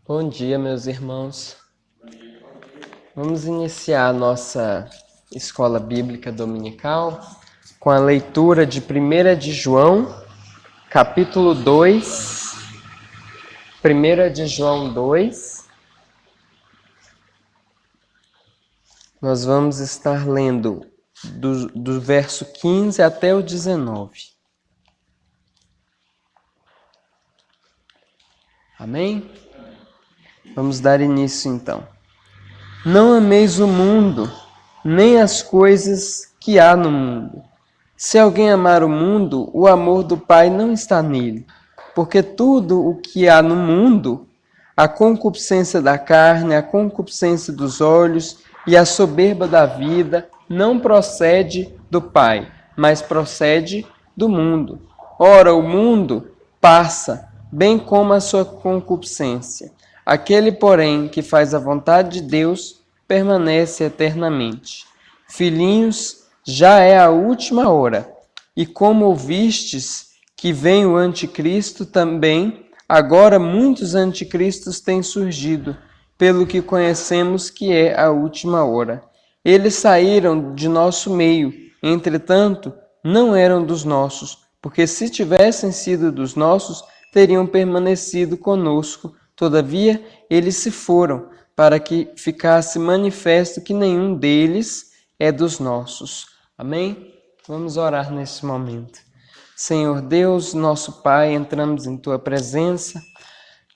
Bom dia, meus irmãos. Vamos iniciar a nossa escola bíblica dominical com a leitura de 1 de João, capítulo 2. 1 de João 2. Nós vamos estar lendo do verso 15 até o 19. Amém? Vamos dar início então. Não ameis o mundo, nem as coisas que há no mundo. Se alguém amar o mundo, o amor do Pai não está nele. Porque tudo o que há no mundo, a concupiscência da carne, a concupiscência dos olhos e a soberba da vida, não procede do Pai, mas procede do mundo. Ora, o mundo passa, bem como a sua concupiscência. Aquele, porém, que faz a vontade de Deus, permanece eternamente. Filhinhos, já é a última hora. E como ouvistes que vem o anticristo também, agora muitos anticristos têm surgido, pelo que conhecemos que é a última hora. Eles saíram de nosso meio, entretanto, não eram dos nossos, porque se tivessem sido dos nossos, teriam permanecido conosco. Todavia, eles se foram, para que ficasse manifesto que nenhum deles é dos nossos. Amém? Vamos orar nesse momento. Senhor Deus, nosso Pai, entramos em Tua presença,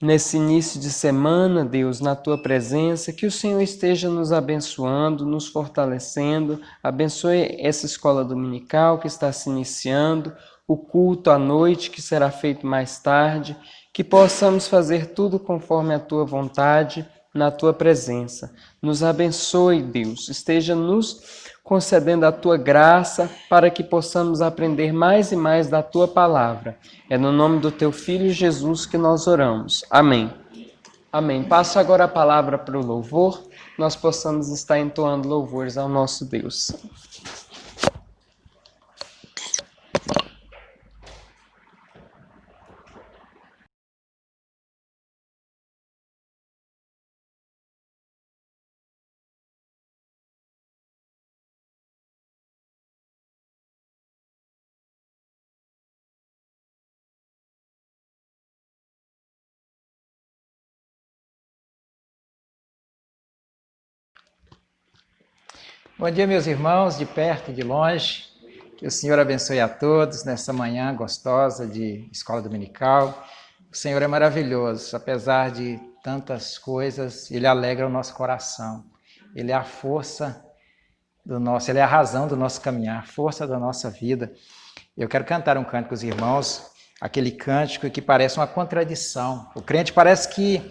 nesse início de semana, Deus, na Tua presença, que o Senhor esteja nos abençoando, nos fortalecendo, abençoe essa escola dominical que está se iniciando, o culto à noite que será feito mais tarde, que possamos fazer tudo conforme a Tua vontade, na Tua presença. Nos abençoe, Deus, esteja nos concedendo a Tua graça para que possamos aprender mais e mais da Tua palavra. É no nome do Teu Filho Jesus que nós oramos. Amém. Amém. Passo agora a palavra para o louvor, nós possamos estar entoando louvores ao nosso Deus. Bom dia, meus irmãos, de perto e de longe. Que o Senhor abençoe a todos nessa manhã gostosa de escola dominical. O Senhor é maravilhoso, apesar de tantas coisas, Ele alegra o nosso coração. Ele é a força do nosso, Ele é a razão do nosso caminhar, a força da nossa vida. Eu quero cantar um cântico com os irmãos, aquele cântico que parece uma contradição. O crente parece que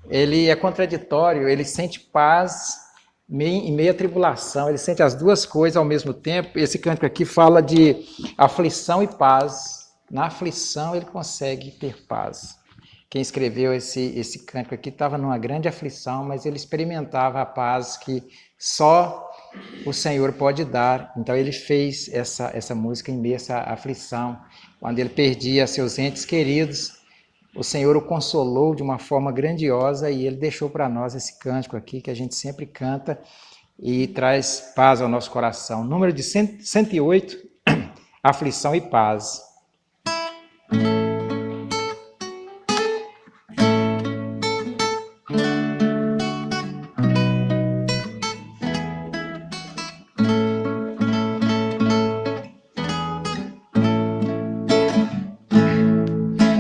ele é contraditório, ele sente paz em meio à tribulação, ele sente as duas coisas ao mesmo tempo. Esse cântico aqui fala de aflição e paz. Na aflição ele consegue ter paz. Quem escreveu esse cântico aqui estava numa grande aflição, mas ele experimentava a paz que só o Senhor pode dar. Então ele fez essa música em meio a essa aflição. Quando ele perdia seus entes queridos, o Senhor o consolou de uma forma grandiosa e Ele deixou para nós esse cântico aqui que a gente sempre canta e traz paz ao nosso coração. Número de 108, Aflição e Paz.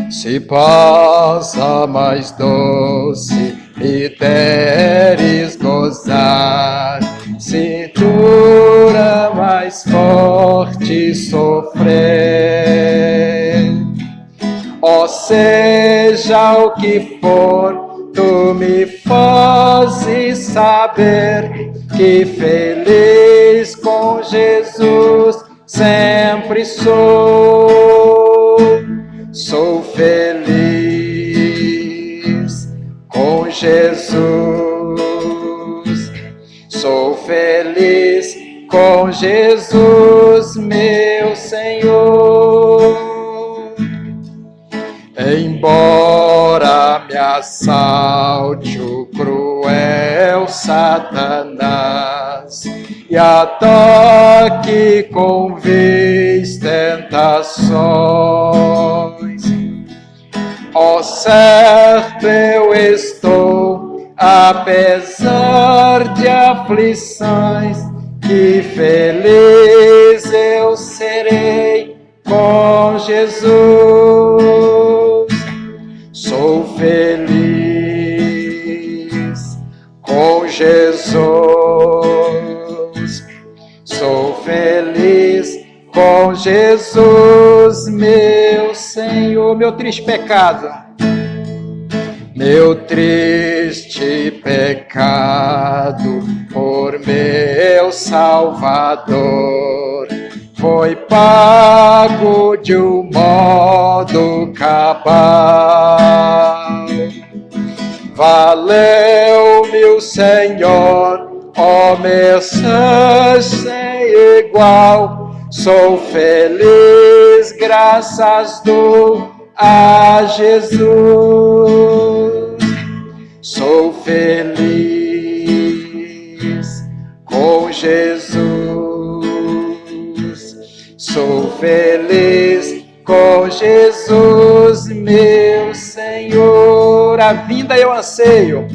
Se passa mais doce e deres gozar, se dura mais forte sofrer. Ó seja o que for, tu me fazes saber que feliz com Jesus sempre sou. Sou feliz com Jesus, sou feliz com Jesus, meu Senhor. Embora minha assalte o cruel Satanás e ataque com vis tentações. Ó certo eu estou, apesar de aflições, que feliz eu serei com Jesus. Sou feliz com Jesus. Sou feliz com Jesus, meu Senhor. Meu triste pecado, meu triste pecado por meu Salvador foi pago de um modo cabal. Valeu-me o Senhor, ó mercê sem igual. Sou feliz, graças dou a Jesus. Sou feliz com Jesus. Sou feliz com Jesus, meu Senhor. A vinda eu anseio,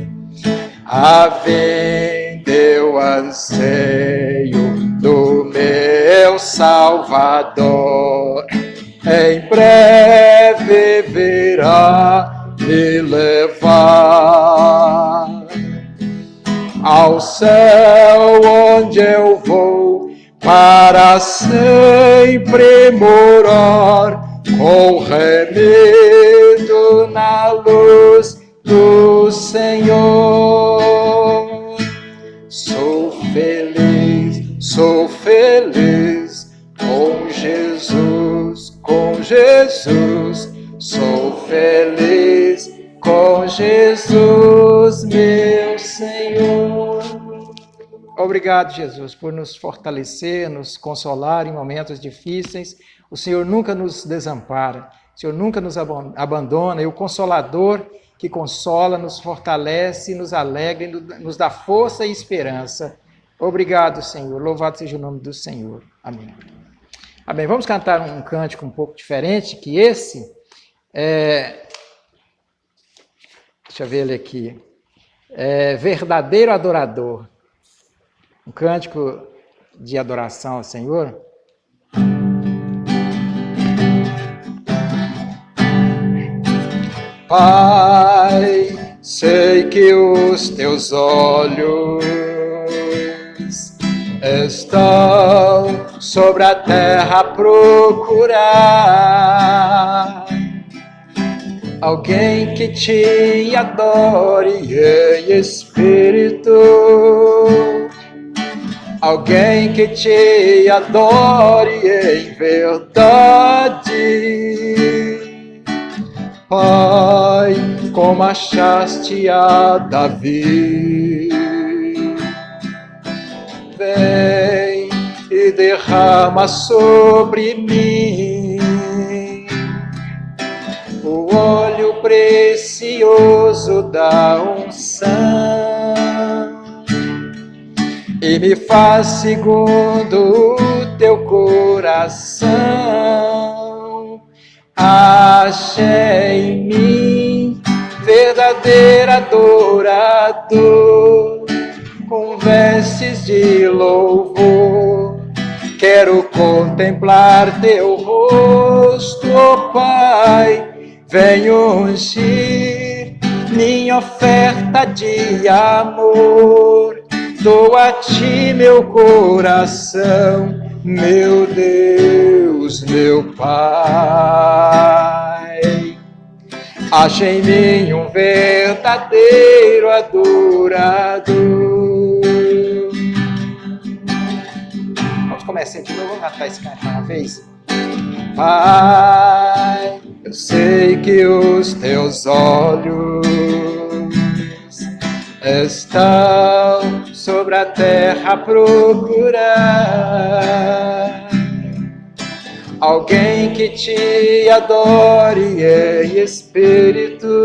a vinda eu anseio do meu Salvador. Em breve virá me levar ao céu, onde eu vou para sempre morar, com remido na luz do Senhor. Sou feliz com Jesus, com Jesus. Sou feliz com Jesus, meu Senhor. Obrigado, Jesus, por nos fortalecer, nos consolar em momentos difíceis. O Senhor nunca nos desampara, o Senhor nunca nos abandona, e o Consolador que consola, nos fortalece, nos alegra, nos dá força e esperança. Obrigado, Senhor. Louvado seja o nome do Senhor. Amém. Amém. Vamos cantar um cântico um pouco diferente, que esse deixa eu ver ele aqui. Verdadeiro Adorador. Um cântico de adoração ao Senhor. Pai, sei que os teus olhos estão sobre a terra a procurar alguém que te adore em espírito, alguém que te adore em verdade. Pai, como achaste a Davi, vem e derrama sobre mim o óleo precioso da unção e me faz segundo o teu coração. Achei em mim verdadeiro adorador, com vestes de louvor. Quero contemplar teu rosto, ó Pai. Venho ungir minha oferta de amor. Dou a ti meu coração, meu Deus, meu Pai. Acha em mim um verdadeiro adorador. Vamos começar de novo, vamos cantar esse canto uma vez. Pai, eu sei que os teus olhos estão sobre a terra a procurar alguém que te adore em espírito,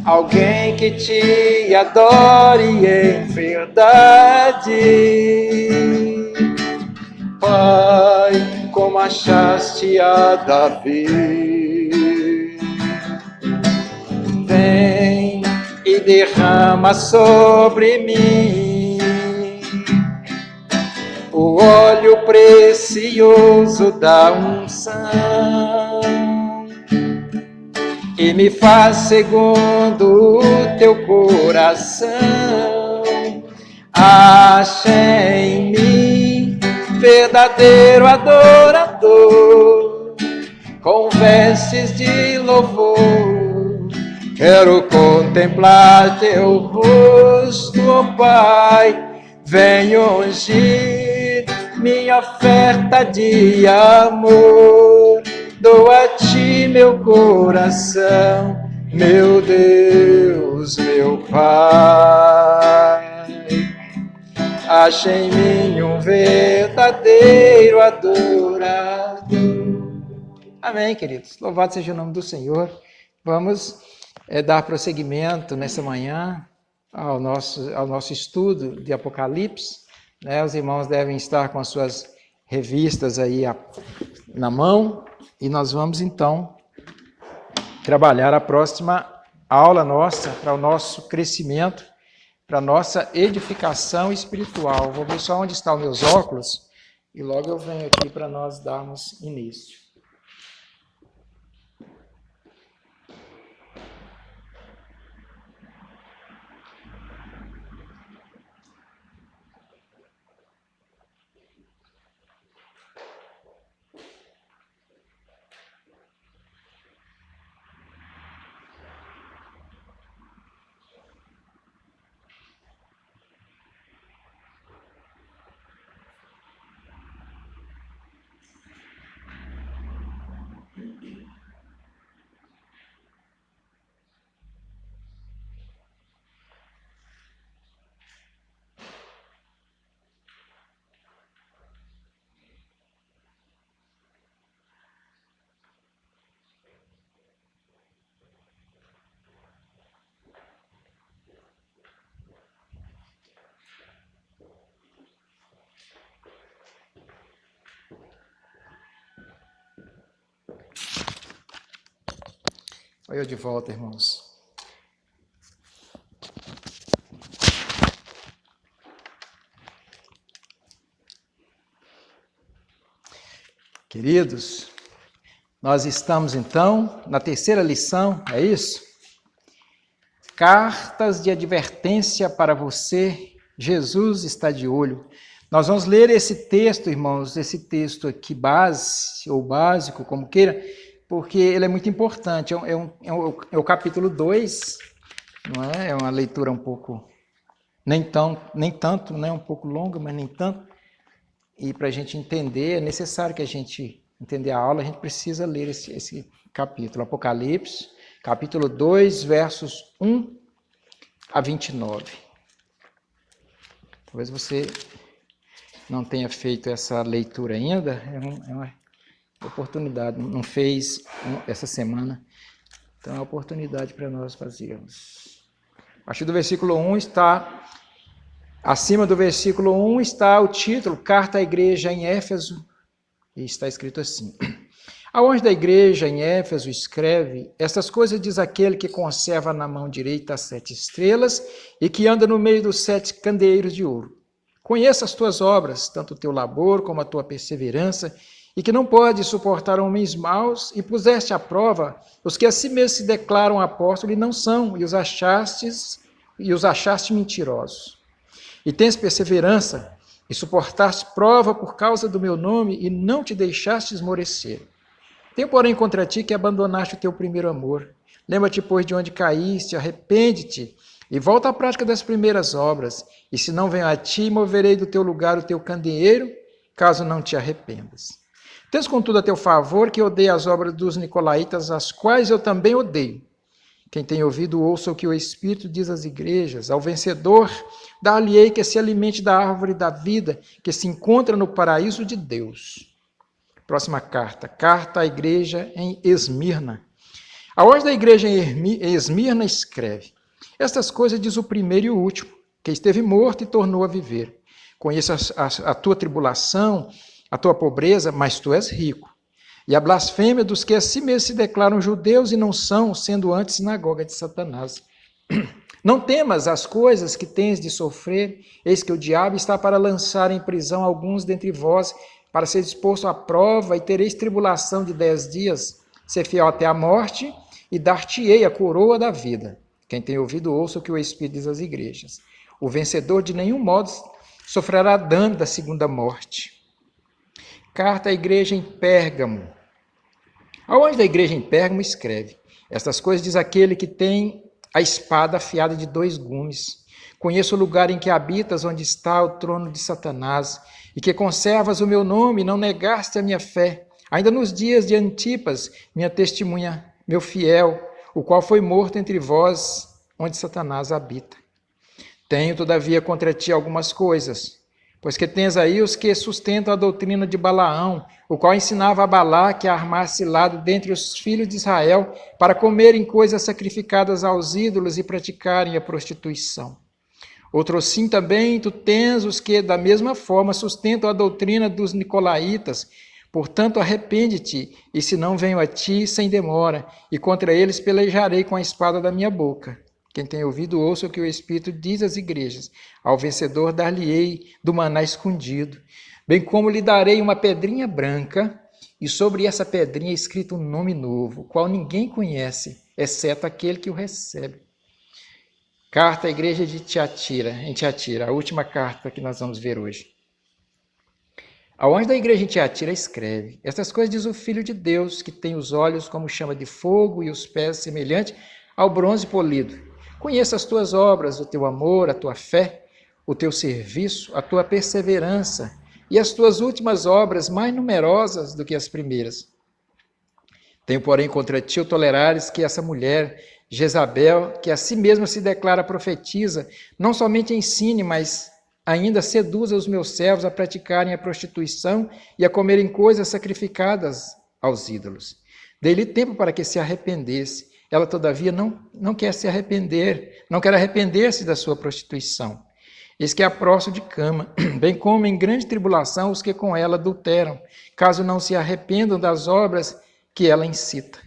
alguém que te adore em verdade. Pai, como achaste a Davi, vem e derrama sobre mim o óleo precioso da unção e me faz segundo o teu coração. Acha em mim verdadeiro adorador, com vestes de louvor. Quero contemplar teu rosto, ó Pai. Vem ungir minha oferta de amor. Dou a ti meu coração, meu Deus, meu Pai. Acha em mim um verdadeiro adorador. Amém, queridos. Louvado seja o nome do Senhor. Vamos dar prosseguimento nessa manhã ao nosso estudo de Apocalipse. Os irmãos devem estar com as suas revistas aí na mão e nós vamos então trabalhar a próxima aula nossa para o nosso crescimento, para a nossa edificação espiritual. Vou ver só onde estão meus óculos e logo eu venho aqui para nós darmos início. Olha eu de volta, irmãos. Queridos, nós estamos então na terceira lição, é isso? Cartas de advertência para você, Jesus está de olho. Nós vamos ler esse texto, irmãos, esse texto aqui base, ou básico, como queira, porque ele é muito importante. É o capítulo 2, não é? É uma leitura um pouco, nem tanto, né? Um pouco longa, mas nem tanto. E para a gente entender, é necessário que a gente entender a aula, a gente precisa ler esse capítulo. Apocalipse, capítulo 2, versos 1 a 29. Talvez você não tenha feito essa leitura ainda, é uma oportunidade, não fez essa semana, então é uma oportunidade para nós fazermos. A partir do versículo 1 está, acima do versículo 1 está o título, Carta à Igreja em Éfeso, e está escrito assim: Ao anjo da igreja em Éfeso escreve, estas coisas diz aquele que conserva na mão direita as 7 estrelas e que anda no meio dos 7 candeeiros de ouro. Conheça as tuas obras, tanto o teu labor como a tua perseverança, e que não pode suportar homens maus, e puseste à prova os que a si mesmos se declaram apóstolos e não são, e os achaste mentirosos. E tens perseverança, e suportaste prova por causa do meu nome, e não te deixaste esmorecer. Tenho, porém, contra ti que abandonaste o teu primeiro amor. Lembra-te, pois, de onde caíste, arrepende-te, e volta à prática das primeiras obras, e se não venho a ti, moverei do teu lugar o teu candeeiro, caso não te arrependas. Tens, contudo, a teu favor que odeia as obras dos nicolaítas, as quais eu também odeio. Quem tem ouvido, ouça o que o Espírito diz às igrejas. Ao vencedor, dar-lhe-ei que se alimente da árvore da vida, que se encontra no paraíso de Deus. Próxima carta. Carta à igreja em Esmirna. A ordem da igreja em Esmirna escreve: estas coisas diz o primeiro e o último, que esteve morto e tornou a viver. Conheço a tua tribulação, a tua pobreza, mas tu és rico. E a blasfêmia dos que a si mesmos se declaram judeus e não são, sendo antes sinagoga de Satanás. Não temas as coisas que tens de sofrer, eis que o diabo está para lançar em prisão alguns dentre vós, para ser exposto à prova, e tereis tribulação de 10 dias. Ser fiel até a morte, e dar-te-ei a coroa da vida. Quem tem ouvido, ouça o que o Espírito diz às igrejas. O vencedor de nenhum modo sofrerá dano da segunda morte. Carta à igreja em Pérgamo. Ao anjo da igreja em Pérgamo escreve: estas coisas diz aquele que tem a espada afiada de 2 gumes. Conheço o lugar em que habitas, onde está o trono de Satanás, e que conservas o meu nome e não negaste a minha fé, ainda nos dias de Antipas, minha testemunha, meu fiel, o qual foi morto entre vós, onde Satanás habita. Tenho, todavia, contra ti algumas coisas, pois que tens aí os que sustentam a doutrina de Balaão, o qual ensinava a Balaque a armar cilado dentre os filhos de Israel, para comerem coisas sacrificadas aos ídolos e praticarem a prostituição. Outro sim também tu tens os que, da mesma forma, sustentam a doutrina dos nicolaítas. Portanto, arrepende-te, e se não venho a ti sem demora, e contra eles pelejarei com a espada da minha boca. Quem tem ouvido, ouça o que o Espírito diz às igrejas. Ao vencedor dar-lhe-ei do maná escondido, bem como lhe darei uma pedrinha branca, e sobre essa pedrinha é escrito um nome novo, o qual ninguém conhece, exceto aquele que o recebe. Carta à igreja de Tiatira, em Tiatira, a última carta que nós vamos ver hoje. Ao anjo da igreja em Tiatira escreve: estas coisas diz o Filho de Deus, que tem os olhos como chama de fogo e os pés semelhantes ao bronze polido. Conheço as tuas obras, o teu amor, a tua fé, o teu serviço, a tua perseverança e as tuas últimas obras mais numerosas do que as primeiras. Tenho, porém, contra ti o tolerares que essa mulher, Jezabel, que a si mesma se declara profetisa, não somente ensine, mas ainda seduza os meus servos a praticarem a prostituição e a comerem coisas sacrificadas aos ídolos. Dei-lhe tempo para que se arrependesse. Ela, todavia, não quer se arrepender, não quer arrepender-se da sua prostituição. Eis que a prosto de cama, bem como em grande tribulação os que com ela adulteram, caso não se arrependam das obras que ela incita.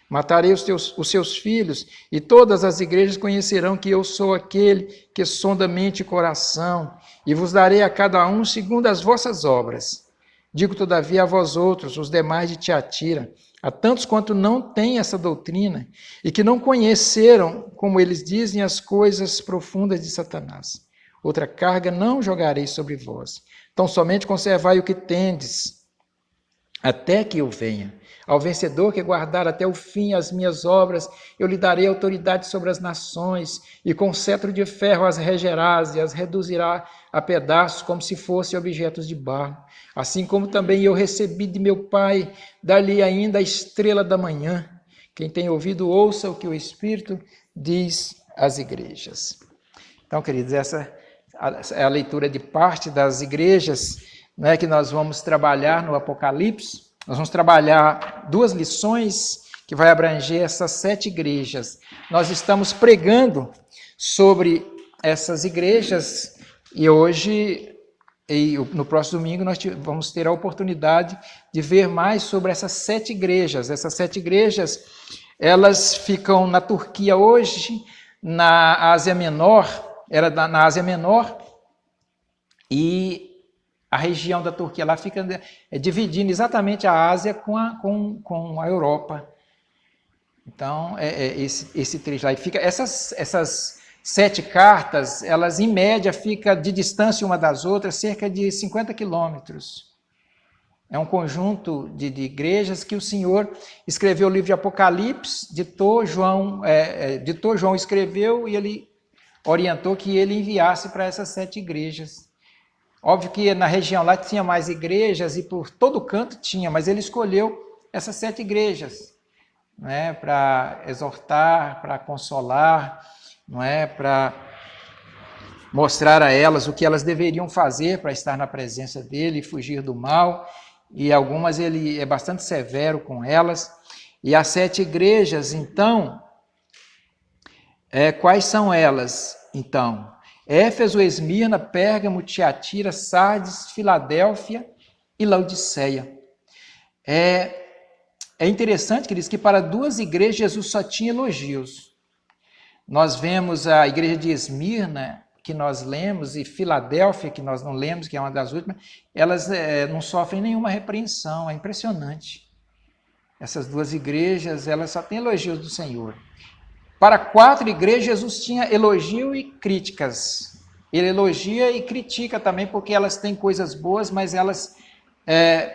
Matarei os seus filhos, e todas as igrejas conhecerão que eu sou aquele que sonda mente e coração, e vos darei a cada um segundo as vossas obras. Digo, todavia, a vós outros, os demais de Tiatira, a tantos quanto não têm essa doutrina, e que não conheceram, como eles dizem, as coisas profundas de Satanás. Outra carga não jogarei sobre vós. Tão somente conservai o que tendes, até que eu venha. Ao vencedor que guardar até o fim as minhas obras, eu lhe darei autoridade sobre as nações, e com cetro de ferro as regerás e as reduzirá a pedaços como se fossem objetos de barro. Assim como também eu recebi de meu Pai, dar-lhe ainda a estrela da manhã. Quem tem ouvido, ouça o que o Espírito diz às igrejas. Então, queridos, essa é a leitura de parte das igrejas, né, que nós vamos trabalhar no Apocalipse. Nós vamos trabalhar 2 lições que vai abranger essas 7 igrejas. Nós estamos pregando sobre essas igrejas e hoje, e no próximo domingo, nós vamos ter a oportunidade de ver mais sobre essas 7 igrejas. Essas 7 igrejas, elas ficam na Turquia hoje, na Ásia Menor, na Ásia Menor, e a região da Turquia lá fica dividindo exatamente a Ásia com a Europa. Então, esse trecho lá. E fica, essas 7 cartas, elas em média ficam de distância uma das outras, cerca de 50 quilômetros. É um conjunto de igrejas que o Senhor escreveu o livro de Apocalipse, ditou João escreveu e ele orientou que ele enviasse para essas 7 igrejas. Óbvio que na região lá tinha mais igrejas e por todo canto tinha, mas ele escolheu essas 7 igrejas, né, para exortar, para consolar, não é, para mostrar a elas o que elas deveriam fazer para estar na presença dele e fugir do mal. E algumas ele é bastante severo com elas. E as 7 igrejas, então, quais são elas? Então, Éfeso, Esmirna, Pérgamo, Tiatira, Sardes, Filadélfia e Laodiceia. É interessante, queridos, que para 2 igrejas Jesus só tinha elogios. Nós vemos a igreja de Esmirna, que nós lemos, e Filadélfia, que nós não lemos, que é uma das últimas, elas não sofrem nenhuma repreensão, é impressionante. Essas 2 igrejas, elas só têm elogios do Senhor. Para 4 igrejas, Jesus tinha elogio e críticas. Ele elogia e critica também, porque elas têm coisas boas, mas elas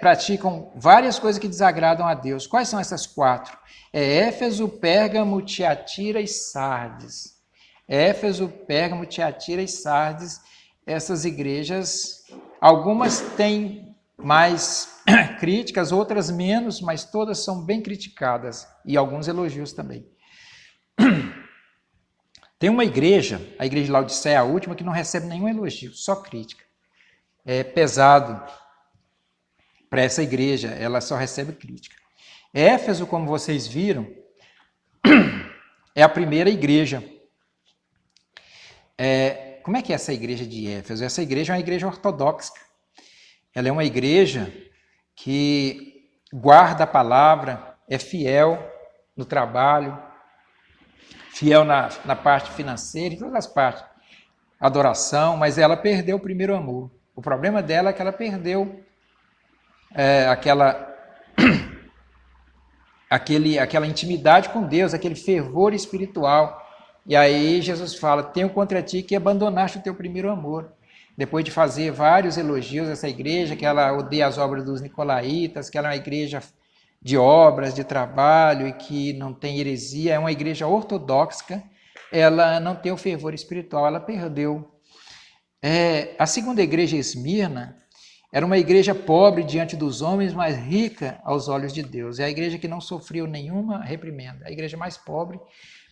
praticam várias coisas que desagradam a Deus. Quais são essas 4? Éfeso, Pérgamo, Tiatira e Sardes. Éfeso, Pérgamo, Tiatira e Sardes. Essas igrejas, algumas têm mais críticas, outras menos, mas todas são bem criticadas. E alguns elogios também. Tem uma igreja, a igreja de Laodiceia, a última, que não recebe nenhum elogio, só crítica. É pesado para essa igreja, ela só recebe crítica. Éfeso, como vocês viram, é a primeira igreja. Como é que é essa igreja de Éfeso? Essa igreja é uma igreja ortodoxa. Ela é uma igreja que guarda a palavra, é fiel no trabalho, fiel na parte financeira, em todas as partes. Adoração, mas ela perdeu o primeiro amor. O problema dela é que ela perdeu aquela intimidade com Deus, aquele fervor espiritual. E aí Jesus fala, tenho contra ti que abandonaste o teu primeiro amor. Depois de fazer vários elogios a essa igreja, que ela odeia as obras dos nicolaítas, que ela é uma igreja de obras, de trabalho e que não tem heresia, é uma igreja ortodoxa, ela não tem o fervor espiritual, ela perdeu. A segunda igreja, Esmirna, era uma igreja pobre diante dos homens, mas rica aos olhos de Deus. É a igreja que não sofreu nenhuma reprimenda, a igreja mais pobre,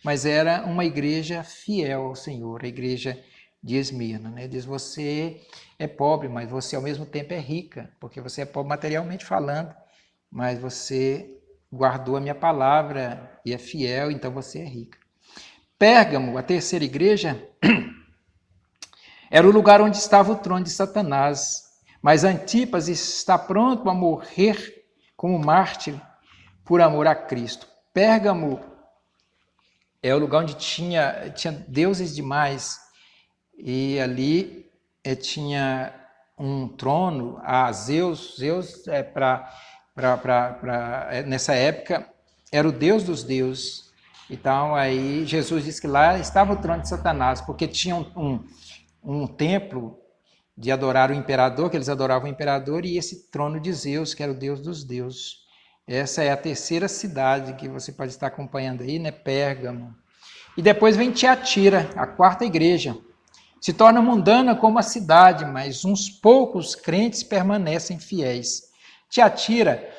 mas era uma igreja fiel ao Senhor, a igreja de Esmirna. Né? Diz, você é pobre, mas você ao mesmo tempo é rica, porque você é pobre materialmente falando, mas você guardou a minha palavra e é fiel, então você é rica. Pérgamo, a terceira igreja, era o lugar onde estava o trono de Satanás. Mas Antipas está pronto a morrer como mártir por amor a Cristo. Pérgamo é o lugar onde tinha deuses demais. E ali tinha um trono a Zeus. Zeus, nessa época, era o Deus dos deuses. Então, aí Jesus diz que lá estava o trono de Satanás, porque tinha um templo de adorar o imperador, que eles adoravam o imperador, e esse trono de Zeus, que era o Deus dos deuses. Essa é a terceira cidade que você pode estar acompanhando aí, né? Pérgamo. E depois vem Tiatira, a quarta igreja. Se torna mundana como a cidade, mas uns poucos crentes permanecem fiéis. Tiatira,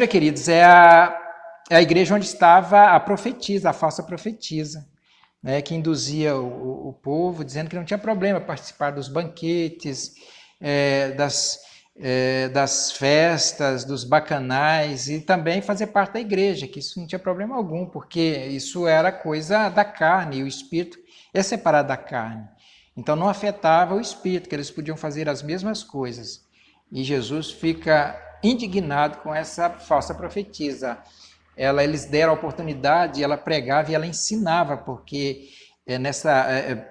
queridos, é a igreja onde estava a profetisa, a falsa profetisa, né, que induzia o povo, dizendo que não tinha problema participar dos banquetes, das festas, dos bacanais, e também fazer parte da igreja, que isso não tinha problema algum, porque isso era coisa da carne, e o espírito é separado da carne. Então não afetava o espírito, que eles podiam fazer as mesmas coisas. E Jesus fica indignado com essa falsa profetisa. Eles deram a oportunidade, ela pregava e ela ensinava, porque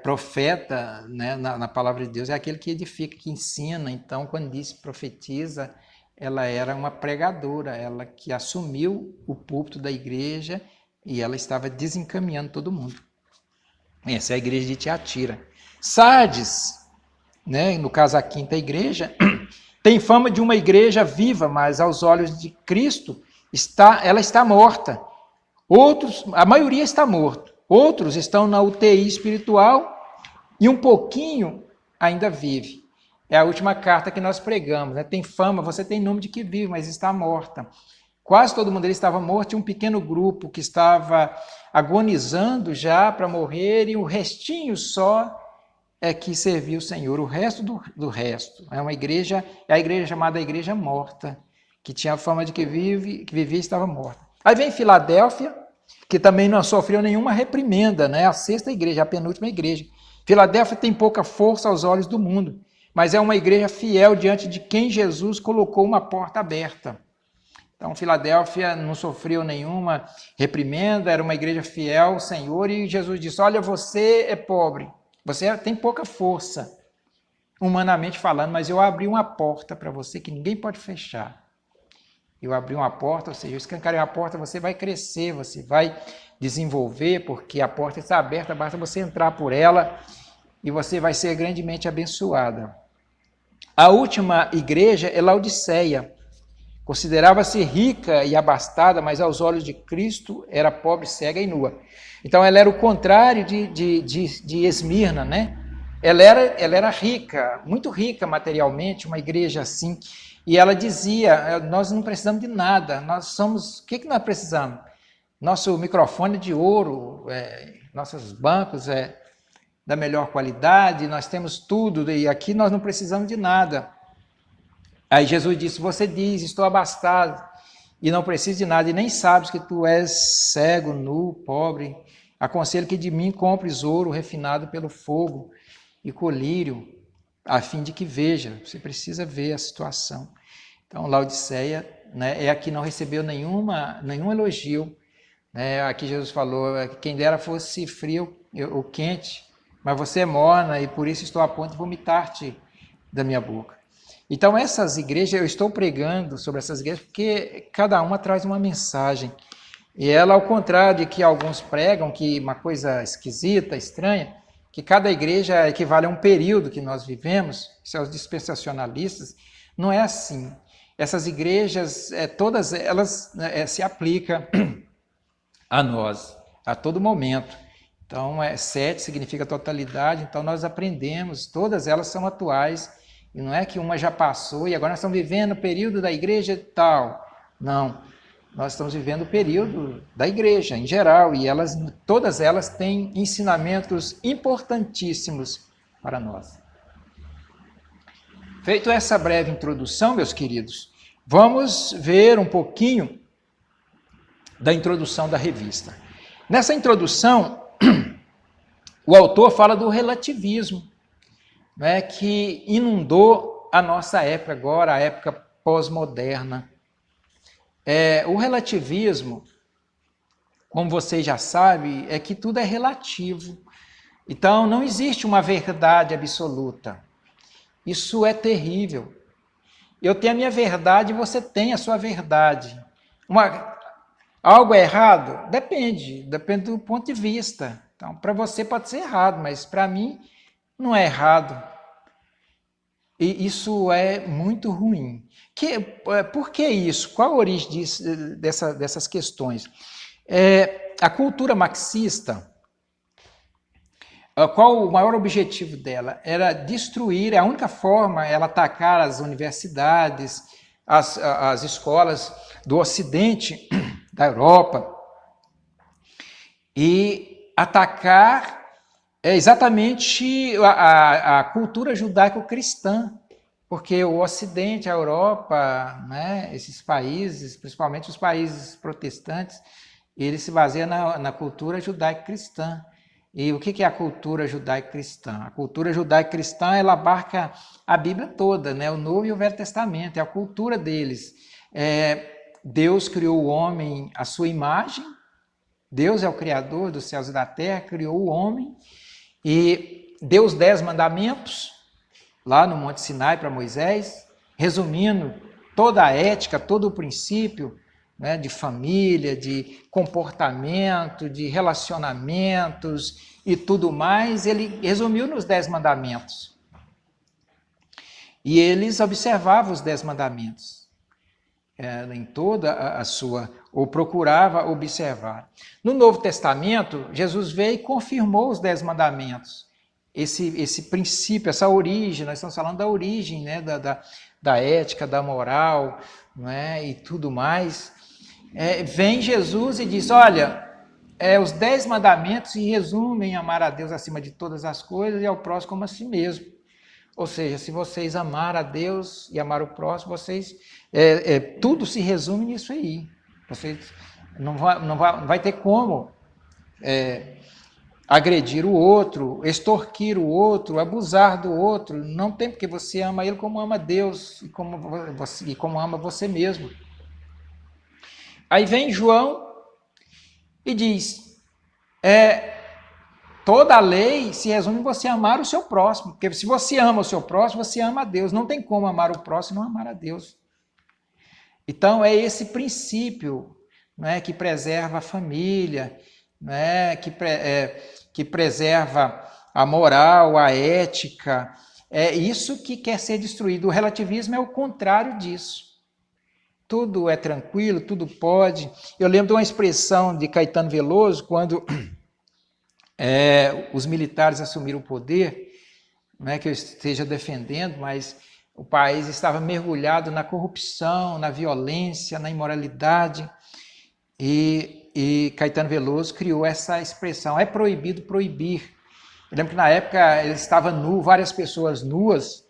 profeta, né, na palavra de Deus, é aquele que edifica, que ensina. Então, quando diz profetiza, ela era uma pregadora, ela que assumiu o púlpito da igreja e ela estava desencaminhando todo mundo. Essa é a igreja de Tiatira. Sardes, né, no caso a quinta igreja, tem fama de uma igreja viva, mas aos olhos de Cristo, ela está morta. A maioria está morto. Outros estão na UTI espiritual e um pouquinho ainda vive. É a última carta que nós pregamos. Né? Tem fama, você tem nome de que vive, mas está morta. Quase todo mundo estava morto, e um pequeno grupo que estava agonizando já para morrer, e o restinho só é que serviu o Senhor. O resto do resto. É a igreja chamada Igreja Morta, que tinha a fama de que vivia e estava morta. Aí vem Filadélfia, que também não sofreu nenhuma reprimenda, né? A sexta igreja, a penúltima igreja. Filadélfia tem pouca força aos olhos do mundo, mas é uma igreja fiel diante de quem Jesus colocou uma porta aberta. Então, Filadélfia não sofreu nenhuma reprimenda, era uma igreja fiel ao Senhor, e Jesus disse, olha, você é pobre, você tem pouca força, humanamente falando, mas eu abri uma porta para você que ninguém pode fechar. Eu abri uma porta, ou seja, eu escancarei uma porta, você vai crescer, você vai desenvolver, porque a porta está aberta, basta você entrar por ela e você vai ser grandemente abençoada. A última igreja é Laodiceia. Considerava-se rica e abastada, mas aos olhos de Cristo era pobre, cega e nua. Então ela era o contrário de Esmirna, né? Ela era rica, muito rica materialmente, uma igreja assim. E ela dizia, nós não precisamos de nada, nós somos... O que nós precisamos? Nosso microfone é de ouro, nossos bancos da melhor qualidade, nós temos tudo, e aqui nós não precisamos de nada. Aí Jesus disse, você diz, estou abastado, e não preciso de nada, e nem sabes que tu és cego, nu, pobre. Aconselho que de mim compres ouro refinado pelo fogo e colírio, a fim de que veja. Você precisa ver a situação. Então, Laodiceia, né, é a que não recebeu nenhum elogio. Né? Aqui Jesus falou, quem dera fosse frio ou quente, mas você é morna e por isso estou a ponto de vomitar-te da minha boca. Então, essas igrejas, eu estou pregando sobre essas igrejas porque cada uma traz uma mensagem. E ela, ao contrário de que alguns pregam, que uma coisa esquisita, estranha, que cada igreja equivale a um período que nós vivemos, são os dispensacionalistas, não é assim. Essas igrejas, todas elas se aplicam a nós, a todo momento. Então, 7 significa totalidade, então nós aprendemos, todas elas são atuais, e não é que uma já passou e agora nós estamos vivendo o período da igreja tal. Não, nós estamos vivendo o período da igreja em geral, e todas elas têm ensinamentos importantíssimos para nós. Feito essa breve introdução, meus queridos, vamos ver um pouquinho da introdução da revista. Nessa introdução, o autor fala do relativismo, né, que inundou a nossa época agora, a época pós-moderna. O relativismo, como vocês já sabem, é que tudo é relativo. Então, não existe uma verdade absoluta. Isso é terrível. Eu tenho a minha verdade e você tem a sua verdade. Algo é errado? Depende do ponto de vista. Então, para você pode ser errado, mas para mim não é errado. E isso é muito ruim. Por que isso? Qual a origem dessas questões? A cultura marxista, qual o maior objetivo dela? Era destruir, a única forma era atacar as universidades, as escolas do Ocidente, da Europa, e atacar exatamente a cultura judaico-cristã, porque o Ocidente, a Europa, né, esses países, principalmente os países protestantes, eles se baseiam na cultura judaico-cristã. E o que é a cultura judaico-cristã? A cultura judaico-cristã, ela abarca a Bíblia toda, né, o Novo e o Velho Testamento, é a cultura deles. Deus criou o homem à sua imagem, Deus é o Criador dos céus e da terra, criou o homem, e deu os 10 mandamentos, lá no Monte Sinai para Moisés, resumindo toda a ética, todo o princípio, né, de família, de comportamento, de relacionamentos e tudo mais, ele resumiu nos 10 mandamentos. E eles observavam os 10 mandamentos. Em toda a sua, ou procurava observar. No Novo Testamento, Jesus veio e confirmou os 10 mandamentos. Esse princípio, essa origem, nós estamos falando da origem, né, da ética, da moral, né, e tudo mais. Vem Jesus e diz, olha, os 10 mandamentos se resumem em amar a Deus acima de todas as coisas e ao próximo como a si mesmo. Ou seja, se vocês amar a Deus e amar o próximo, vocês tudo se resume nisso aí. Vocês não vai ter como agredir o outro, extorquir o outro, abusar do outro. Não tem, porque você ama ele como ama Deus e como ama você mesmo. Aí vem João e diz, toda a lei se resume em você amar o seu próximo, porque se você ama o seu próximo, você ama a Deus. Não tem como amar o próximo e não amar a Deus. Então é esse princípio, né, que preserva a família, né, que preserva a moral, a ética. É isso que quer ser destruído. O relativismo é o contrário disso. Tudo é tranquilo, tudo pode. Eu lembro de uma expressão de Caetano Veloso, quando os militares assumiram o poder, não é que eu esteja defendendo, mas o país estava mergulhado na corrupção, na violência, na imoralidade, e Caetano Veloso criou essa expressão, é proibido proibir. Eu lembro que na época ele estava nu, várias pessoas nuas,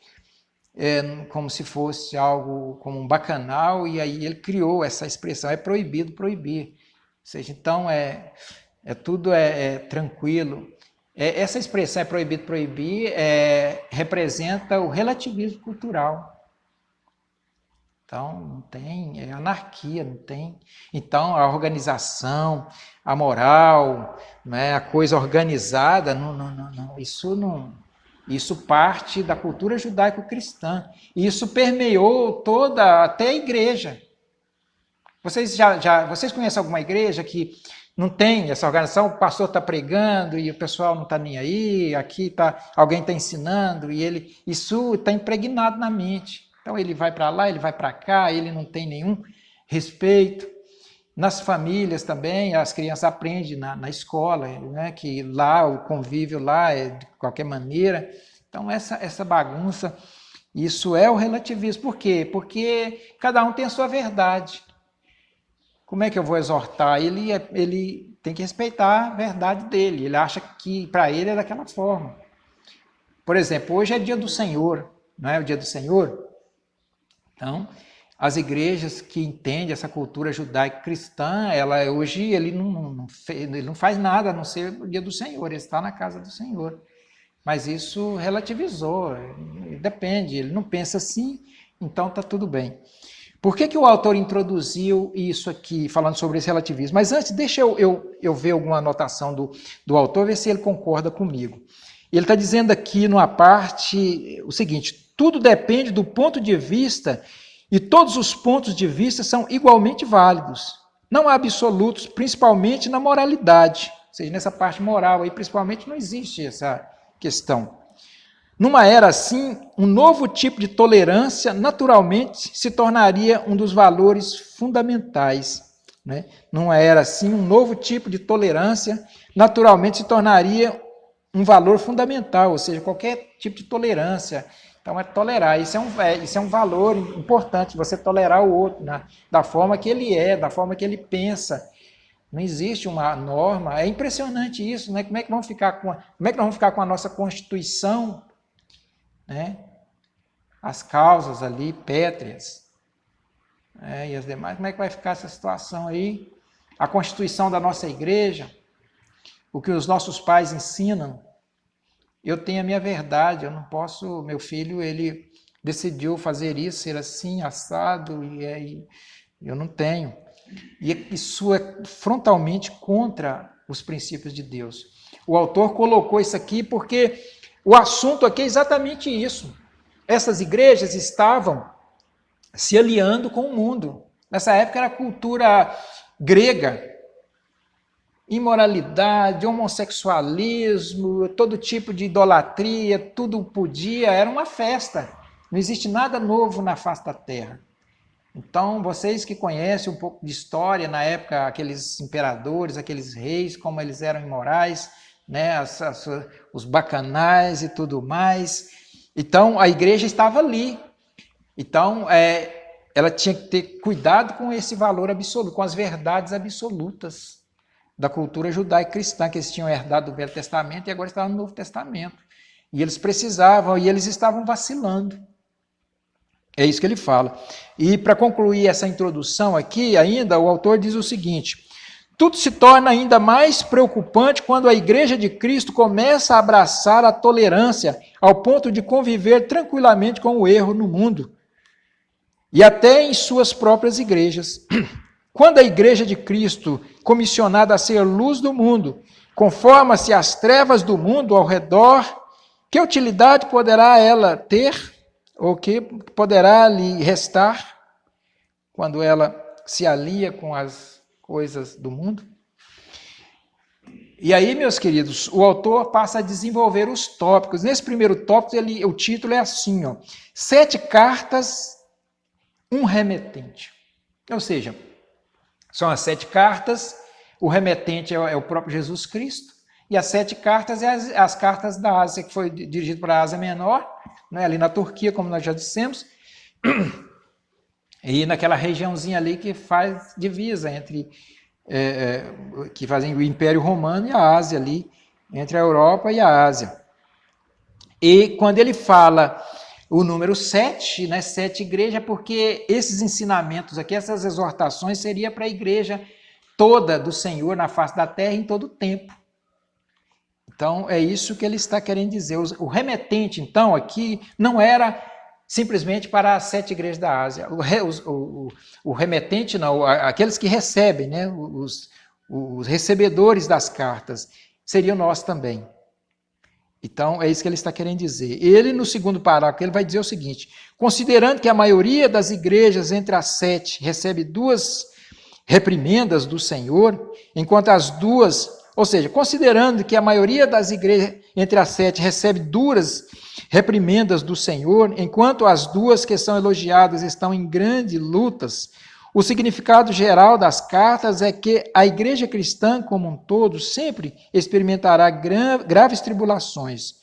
como se fosse algo como um bacanal, e aí ele criou essa expressão, é proibido proibir. Ou seja, então tudo tranquilo. Essa expressão é proibido proibir representa o relativismo cultural. Então, não tem anarquia, não tem. Então, a organização, a moral, né, a coisa organizada, isso parte da cultura judaico-cristã. E isso permeou até a igreja. Vocês conhecem alguma igreja que não tem essa organização? O pastor está pregando e o pessoal não está nem aí, aqui alguém está ensinando, e isso está impregnado na mente. Então ele vai para lá, ele vai para cá, ele não tem nenhum respeito. Nas famílias também, as crianças aprendem na escola, né, que lá o convívio lá é de qualquer maneira. Então essa bagunça, isso é o relativismo. Por quê? Porque cada um tem a sua verdade. Como é que eu vou exortar? Ele tem que respeitar a verdade dele. Ele acha que para ele é daquela forma. Por exemplo, hoje é dia do Senhor, não é o dia do Senhor? Então, as igrejas que entendem essa cultura judaico-cristã, hoje ele não faz nada a não ser o dia do Senhor, ele está na casa do Senhor. Mas isso relativizou, depende, ele não pensa assim, então está tudo bem. Por que o autor introduziu isso aqui, falando sobre esse relativismo? Mas antes, deixa eu ver alguma anotação do autor, ver se ele concorda comigo. Ele está dizendo aqui numa parte o seguinte: tudo depende do ponto de vista e todos os pontos de vista são igualmente válidos. Não há absolutos, principalmente na moralidade. Ou seja, nessa parte moral aí, principalmente, não existe essa questão. Numa era assim, um novo tipo de tolerância naturalmente se tornaria um dos valores fundamentais. Né? Numa era assim, um novo tipo de tolerância naturalmente se tornaria um valor fundamental, ou seja, qualquer tipo de tolerância. Então, tolerar. Isso é um valor importante, você tolerar o outro da forma que ele é, da forma que ele pensa. Não existe uma norma. É impressionante isso, né? Como é que nós vamos ficar com a nossa Constituição, né? As causas ali pétreas, e as demais? Como é que vai ficar essa situação aí? A Constituição da nossa igreja, o que os nossos pais ensinam. Eu tenho a minha verdade, eu não posso. Meu filho, ele decidiu fazer isso, ser assim, assado, e eu não tenho. E isso é frontalmente contra os princípios de Deus. O autor colocou isso aqui porque o assunto aqui é exatamente isso. Essas igrejas estavam se aliando com o mundo. Nessa época era a cultura grega. Imoralidade, homossexualismo, todo tipo de idolatria, tudo podia, era uma festa. Não existe nada novo na face da terra. Então, vocês que conhecem um pouco de história, na época, aqueles imperadores, aqueles reis, como eles eram imorais, né, os bacanais e tudo mais. Então, a igreja estava ali. Então, ela tinha que ter cuidado com esse valor absoluto, com as verdades absolutas da cultura judaica cristã, que eles tinham herdado do Velho Testamento e agora estavam no Novo Testamento. E eles precisavam, e eles estavam vacilando. É isso que ele fala. E para concluir essa introdução aqui, ainda, o autor diz o seguinte: tudo se torna ainda mais preocupante quando a Igreja de Cristo começa a abraçar a tolerância ao ponto de conviver tranquilamente com o erro no mundo e até em suas próprias igrejas. Quando a Igreja de Cristo, comissionada a ser luz do mundo, conforma-se às trevas do mundo ao redor, que utilidade poderá ela ter, ou que poderá lhe restar, quando ela se alia com as coisas do mundo? E aí, meus queridos, o autor passa a desenvolver os tópicos. Nesse primeiro tópico, o título é assim, ó: 7 cartas, um remetente. Ou seja, são as 7 cartas, o remetente é o próprio Jesus Cristo, e as 7 cartas é as cartas da Ásia, que foi dirigido para a Ásia Menor, né, ali na Turquia, como nós já dissemos, e naquela regiãozinha ali que faz divisa entre, que fazem o Império Romano e a Ásia ali, entre a Europa e a Ásia. E quando ele fala o número 7, né, 7 igrejas, porque esses ensinamentos aqui, essas exortações, seria para a igreja toda do Senhor na face da terra em todo o tempo. Então, é isso que ele está querendo dizer. O remetente, então, aqui não era simplesmente para as 7 igrejas da Ásia. O remetente, não, aqueles que recebem, né, os recebedores das cartas, seriam nós também. Então, é isso que ele está querendo dizer. Ele, no segundo parágrafo, ele vai dizer o seguinte: considerando que a maioria das igrejas entre as 7 recebe 2 reprimendas do Senhor, enquanto as 2, ou seja, considerando que a maioria das igrejas entre as 7 recebe 2 reprimendas do Senhor, enquanto as 2 que são elogiadas estão em grandes lutas, o significado geral das cartas é que a igreja cristã como um todo sempre experimentará graves tribulações,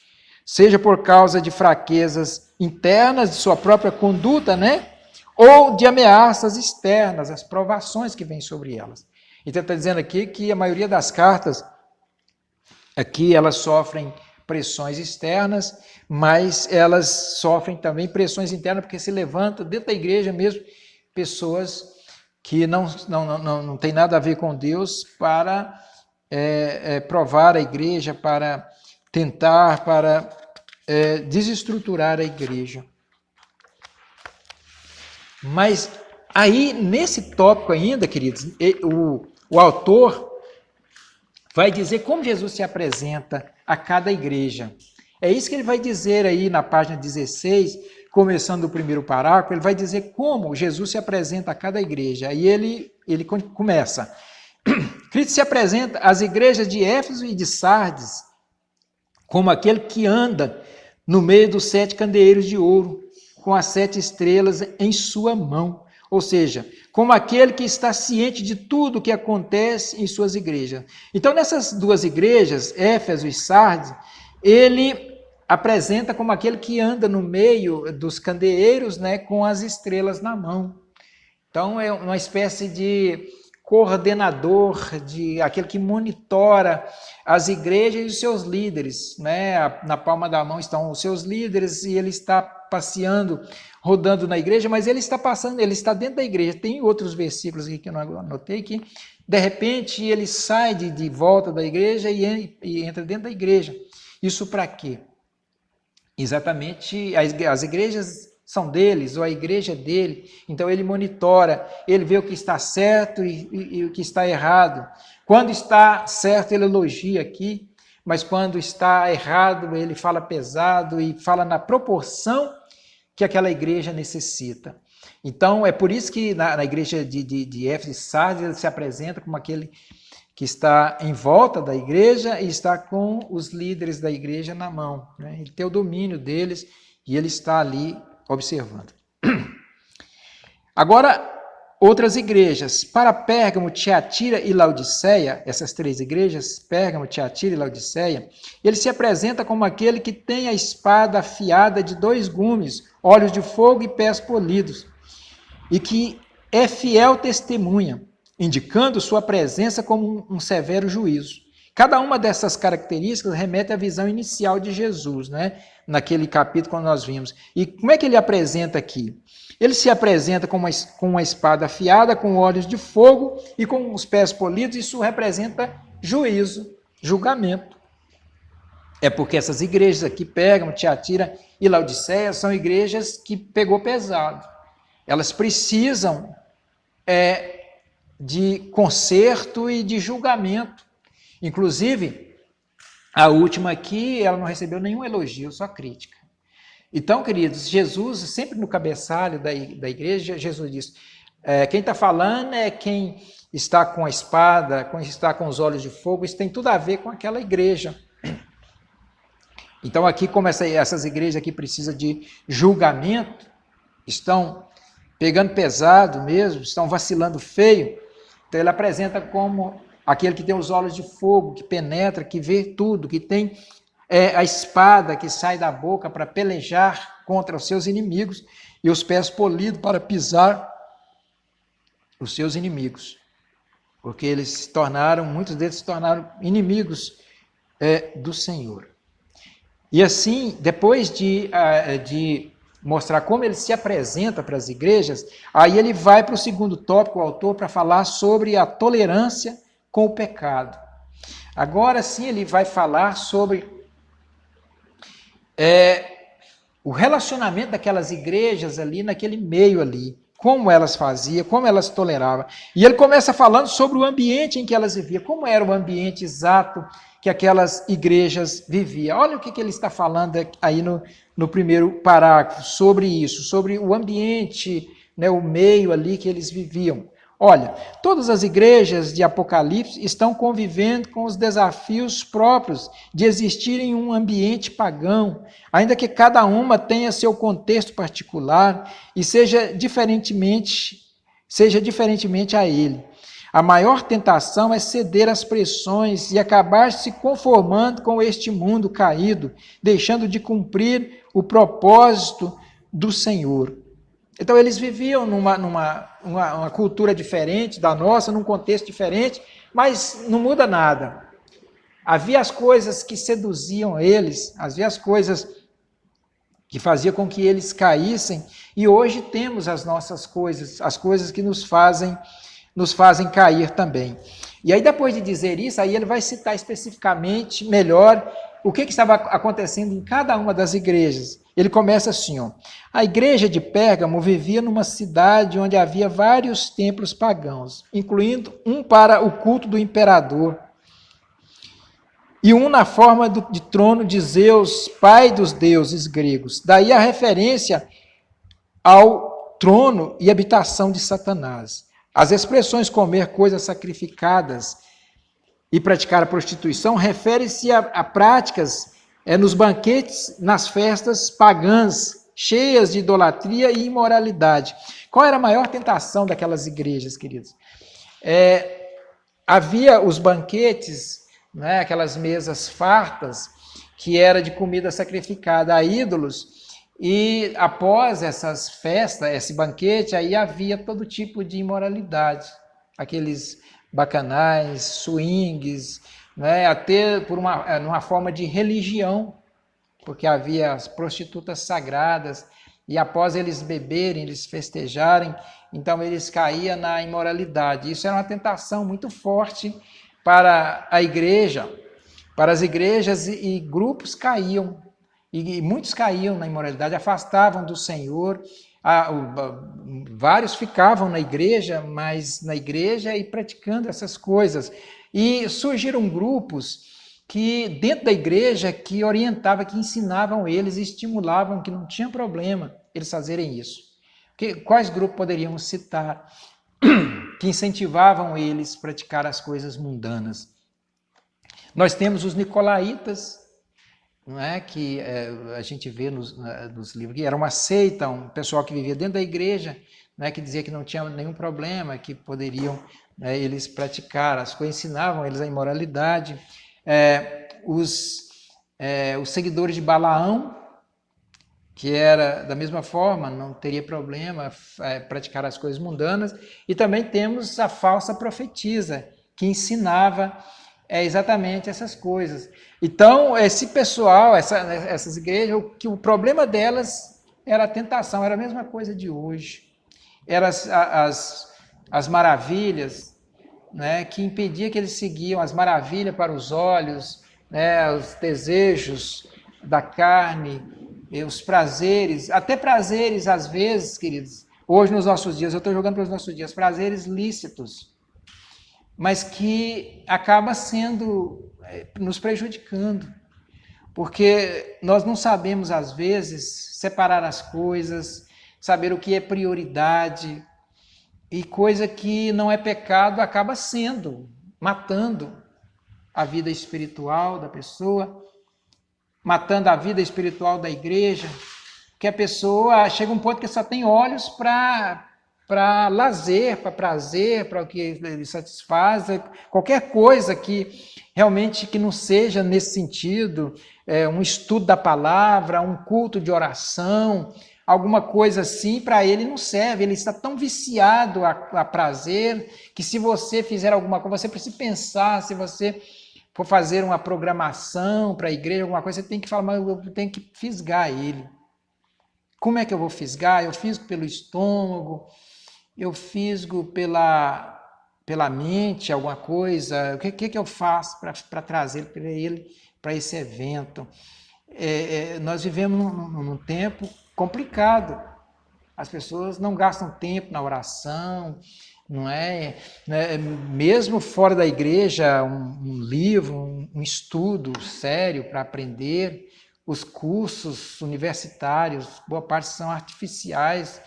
seja por causa de fraquezas internas de sua própria conduta, né? Ou de ameaças externas, as provações que vêm sobre elas. Então, está dizendo aqui que a maioria das cartas, aqui elas sofrem pressões externas, mas elas sofrem também pressões internas, porque se levanta dentro da igreja mesmo pessoas que não tem nada a ver com Deus para provar a igreja, para tentar, para desestruturar a igreja. Mas aí, nesse tópico ainda, queridos, o autor vai dizer como Jesus se apresenta a cada igreja. É isso que ele vai dizer aí na página 16, começando o primeiro parágrafo, ele vai dizer como Jesus se apresenta a cada igreja. Aí ele começa: Cristo se apresenta às igrejas de Éfeso e de Sardes como aquele que anda no meio dos 7 candeeiros de ouro, com as 7 estrelas em sua mão. Ou seja, como aquele que está ciente de tudo o que acontece em suas igrejas. Então, nessas 2 igrejas, Éfeso e Sardes, ele apresenta como aquele que anda no meio dos candeeiros, né, com as estrelas na mão. Então, é uma espécie de coordenador, de aquele que monitora as igrejas e os seus líderes, né? Na palma da mão estão os seus líderes e ele está passeando, rodando na igreja, mas ele está passando, ele está dentro da igreja. Tem outros versículos aqui que eu não anotei, que de repente ele sai de volta da igreja e entra dentro da igreja. Isso para quê? Exatamente, as igrejas são deles, ou a igreja é dele, então ele monitora, ele vê o que está certo e o que está errado. Quando está certo, ele elogia aqui, mas quando está errado, ele fala pesado e fala na proporção que aquela igreja necessita. Então, é por isso que na igreja de Éfeso e Sardes, ele se apresenta como aquele que está em volta da igreja e está com os líderes da igreja na mão, né? Ele tem o domínio deles e ele está ali observando. Agora, outras igrejas. Para Pérgamo, Tiatira e Laodiceia, essas 3 igrejas, Pérgamo, Tiatira e Laodiceia, ele se apresenta como aquele que tem a espada afiada de 2 gumes, olhos de fogo e pés polidos, e que é fiel testemunha, indicando sua presença como um severo juízo, Cada uma dessas características remete à visão inicial de Jesus, né? Naquele capítulo que nós vimos. E como é que ele apresenta aqui? Ele se apresenta com uma espada afiada, com olhos de fogo e com os pés polidos. Isso representa juízo, julgamento. É porque essas igrejas aqui, Pérgamo, Tiatira e Laodiceia, são igrejas que pegou pesado. Elas precisam de conserto e de julgamento. Inclusive, a última aqui, ela não recebeu nenhum elogio, só crítica. Então, queridos, Jesus, sempre no cabeçalho da igreja, Jesus diz, quem está falando é quem está com a espada, quem está com os olhos de fogo, isso tem tudo a ver com aquela igreja. Então, aqui, como essas igrejas aqui precisam de julgamento, estão pegando pesado mesmo, estão vacilando feio, então ele apresenta como aquele que tem os olhos de fogo, que penetra, que vê tudo, que tem a espada que sai da boca para pelejar contra os seus inimigos e os pés polidos para pisar os seus inimigos. Porque muitos deles se tornaram inimigos do Senhor. E assim, depois de mostrar como ele se apresenta para as igrejas, aí ele vai para o segundo tópico, o autor, para falar sobre a tolerância com o pecado. Agora sim ele vai falar sobre o relacionamento daquelas igrejas ali, naquele meio ali, como elas faziam, como elas toleravam. E ele começa falando sobre o ambiente em que elas viviam, como era o ambiente exato que aquelas igrejas viviam. Olha o que ele está falando aí no primeiro parágrafo, sobre isso, sobre o ambiente, né, o meio ali que eles viviam. Olha, todas as igrejas de Apocalipse estão convivendo com os desafios próprios de existir em um ambiente pagão, ainda que cada uma tenha seu contexto particular e seja diferentemente a ele. A maior tentação é ceder às pressões e acabar se conformando com este mundo caído, deixando de cumprir o propósito do Senhor. Então, eles viviam numa cultura diferente da nossa, num contexto diferente, mas não muda nada. Havia as coisas que seduziam eles, havia as coisas que faziam com que eles caíssem, e hoje temos as nossas coisas, as coisas que nos fazem cair também. E aí, depois de dizer isso, aí ele vai citar especificamente melhor o que estava acontecendo em cada uma das igrejas. Ele começa assim, ó. A igreja de Pérgamo vivia numa cidade onde havia vários templos pagãos, incluindo um para o culto do imperador e um na forma de trono de Zeus, pai dos deuses gregos. Daí a referência ao trono e habitação de Satanás. As expressões comer coisas sacrificadas e praticar a prostituição refere-se a práticas nos banquetes, nas festas pagãs, cheias de idolatria e imoralidade. Qual era a maior tentação daquelas igrejas, queridos? Havia os banquetes, né, aquelas mesas fartas, que era de comida sacrificada a ídolos, e após essas festas, esse banquete, aí havia todo tipo de imoralidade, aqueles bacanais, swings, né, até numa forma de religião, porque havia as prostitutas sagradas, e após eles beberem, eles festejarem, então eles caíam na imoralidade. Isso era uma tentação muito forte para a igreja, para as igrejas, e grupos caíam, e muitos caíam na imoralidade, afastavam do Senhor. Vários ficavam na igreja, mas na igreja e praticando essas coisas. E surgiram grupos que dentro da igreja que orientavam, que ensinavam eles, estimulavam, que não tinha problema eles fazerem isso. Quais grupos poderíamos citar que incentivavam eles a praticar as coisas mundanas? Nós temos os nicolaítas, não é? Que a gente vê nos livros, que era uma seita, um pessoal que vivia dentro da igreja, né, que dizia que não tinha nenhum problema, que poderiam eles praticar as coisas, ensinavam eles a imoralidade. Os seguidores de Balaão, que era da mesma forma, não teria problema praticar as coisas mundanas. E também temos a falsa profetisa, que ensinava É exatamente essas coisas. Então, esse pessoal, essas igrejas, o problema delas era a tentação, era a mesma coisa de hoje. Eram as maravilhas, né, que impedia que eles seguiam as maravilhas para os olhos, né, os desejos da carne, os prazeres, até prazeres às vezes, queridos, hoje nos nossos dias, eu estou jogando para os nossos dias, prazeres lícitos, mas que acaba sendo, nos prejudicando, porque nós não sabemos às vezes separar as coisas, saber o que é prioridade, e coisa que não é pecado acaba sendo, matando a vida espiritual da pessoa, matando a vida espiritual da igreja, que a pessoa chega a um ponto que só tem olhos para lazer, para prazer, para o que lhe satisfaz, qualquer coisa que realmente que não seja nesse sentido, um estudo da palavra, um culto de oração, alguma coisa assim, para ele não serve, ele está tão viciado a prazer, que se você fizer alguma coisa, você precisa pensar, se você for fazer uma programação para a igreja, alguma coisa, você tem que falar, mas eu tenho que fisgar ele. Como é que eu vou fisgar? Eu fisgo pelo estômago, eu fisgo pela mente, alguma coisa. O que eu faço para trazer ele para esse evento? Nós vivemos num tempo complicado. As pessoas não gastam tempo na oração, não é? Mesmo fora da igreja, um livro, um estudo sério para aprender. Os cursos universitários, boa parte são artificiais,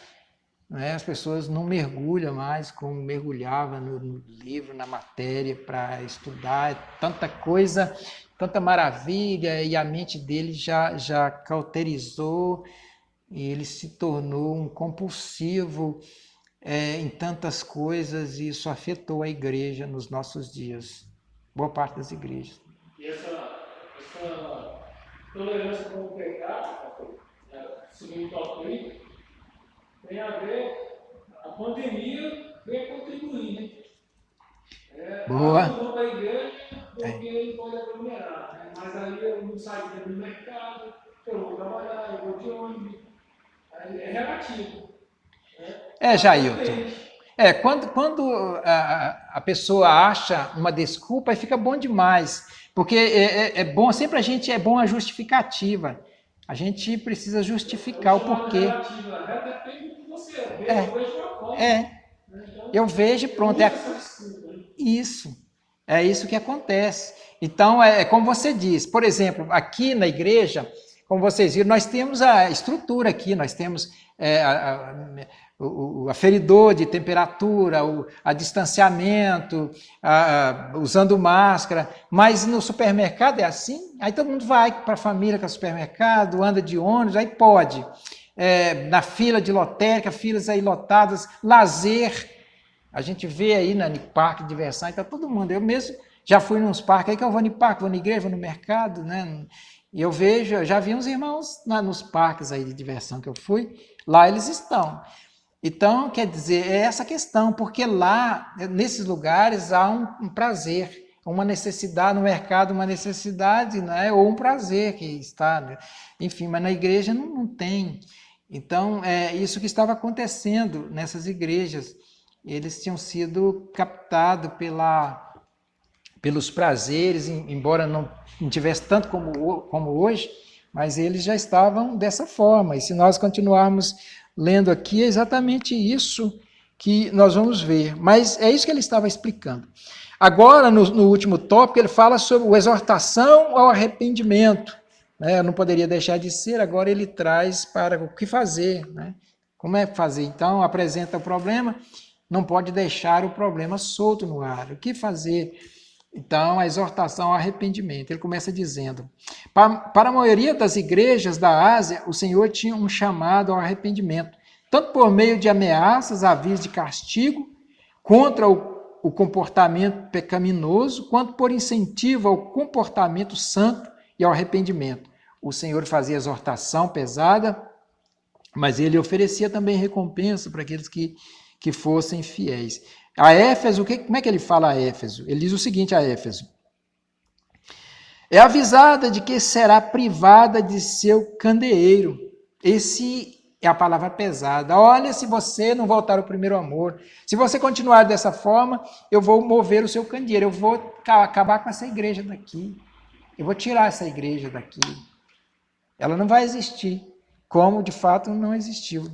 né? As pessoas não mergulham mais como mergulhava no livro, na matéria, para estudar, tanta coisa, tanta maravilha, e a mente dele já cauterizou, e ele se tornou um compulsivo em tantas coisas, e isso afetou a igreja nos nossos dias, boa parte das igrejas. E essa tolerância com o pecado, segundo o tópico, tem a ver, a pandemia veio contribuir, né? Boa. Não da igreja, porque ele pode aglomerar, né? Mas aí eu não saio do mercado, eu vou trabalhar, eu vou de ônibus, é relativo. Né? Jailton. Quando a pessoa acha uma desculpa, aí fica bom demais, porque é bom, sempre é bom a justificativa. A gente precisa justificar o porquê. Depende do que você vê, eu vejo uma forma. Eu vejo e pronto. Isso. É isso que acontece. Então, como você diz, por exemplo, aqui na igreja, como vocês viram, nós temos a estrutura aqui, nós temos o aferidor de temperatura, a distanciamento, usando máscara, mas no supermercado é assim, aí todo mundo vai para a família com o supermercado, anda de ônibus, aí pode. Na fila de lotérica, filas aí lotadas, lazer, a gente vê aí no parque de diversão, então todo mundo, eu mesmo já fui nos parques, aí que eu vou no parque, vou na igreja, vou no mercado, né? E eu já vi uns irmãos nos parques aí de diversão que eu fui, lá eles estão. Então, quer dizer, é essa questão, porque lá, nesses lugares, há um prazer, uma necessidade, no mercado uma necessidade, né? Ou um prazer que está, né? Enfim, mas na igreja não tem. Então, é isso que estava acontecendo nessas igrejas. Eles tinham sido captados pelos prazeres, embora não tivesse tanto como hoje, mas eles já estavam dessa forma. E se nós continuarmos lendo aqui, é exatamente isso que nós vamos ver. Mas é isso que ele estava explicando. Agora, no último tópico, ele fala sobre a exortação ao arrependimento. Eu não poderia deixar de ser, agora ele traz para o que fazer. Né? Como é que fazer? Então, apresenta o problema, não pode deixar o problema solto no ar. O que fazer? Então, a exortação ao arrependimento. Ele começa dizendo, para a maioria das igrejas da Ásia, o Senhor tinha um chamado ao arrependimento, tanto por meio de ameaças, avisos de castigo, contra o comportamento pecaminoso, quanto por incentivo ao comportamento santo e ao arrependimento. O Senhor fazia exortação pesada, mas ele oferecia também recompensa para aqueles que fossem fiéis. A Éfeso, como é que ele fala a Éfeso? Ele diz o seguinte a Éfeso, É avisada de que será privada de seu candeeiro. Esse é a palavra pesada. Olha, se você não voltar ao primeiro amor, se você continuar dessa forma, eu vou mover o seu candeeiro, eu vou acabar com essa igreja daqui. Eu vou tirar essa igreja daqui. Ela não vai existir, como de fato não existiu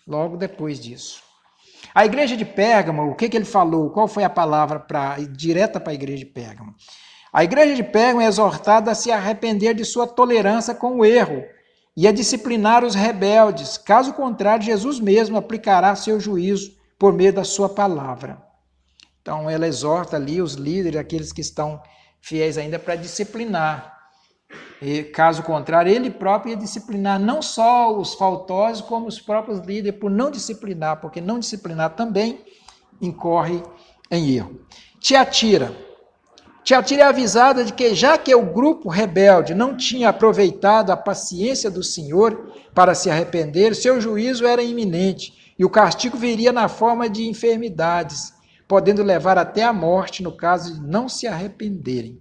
logo depois disso. A igreja de Pérgamo, o que ele falou? Qual foi a palavra direta para a igreja de Pérgamo? A igreja de Pérgamo é exortada a se arrepender de sua tolerância com o erro e a disciplinar os rebeldes. Caso contrário, Jesus mesmo aplicará seu juízo por meio da sua palavra. Então, ela exorta ali os líderes, aqueles que estão fiéis ainda, para disciplinar. E, caso contrário, ele próprio ia disciplinar não só os faltosos, como os próprios líderes, por não disciplinar, porque não disciplinar também incorre em erro. Tiatira é avisada de que, já que o grupo rebelde não tinha aproveitado a paciência do Senhor para se arrepender, seu juízo era iminente e o castigo viria na forma de enfermidades, podendo levar até a morte no caso de não se arrependerem.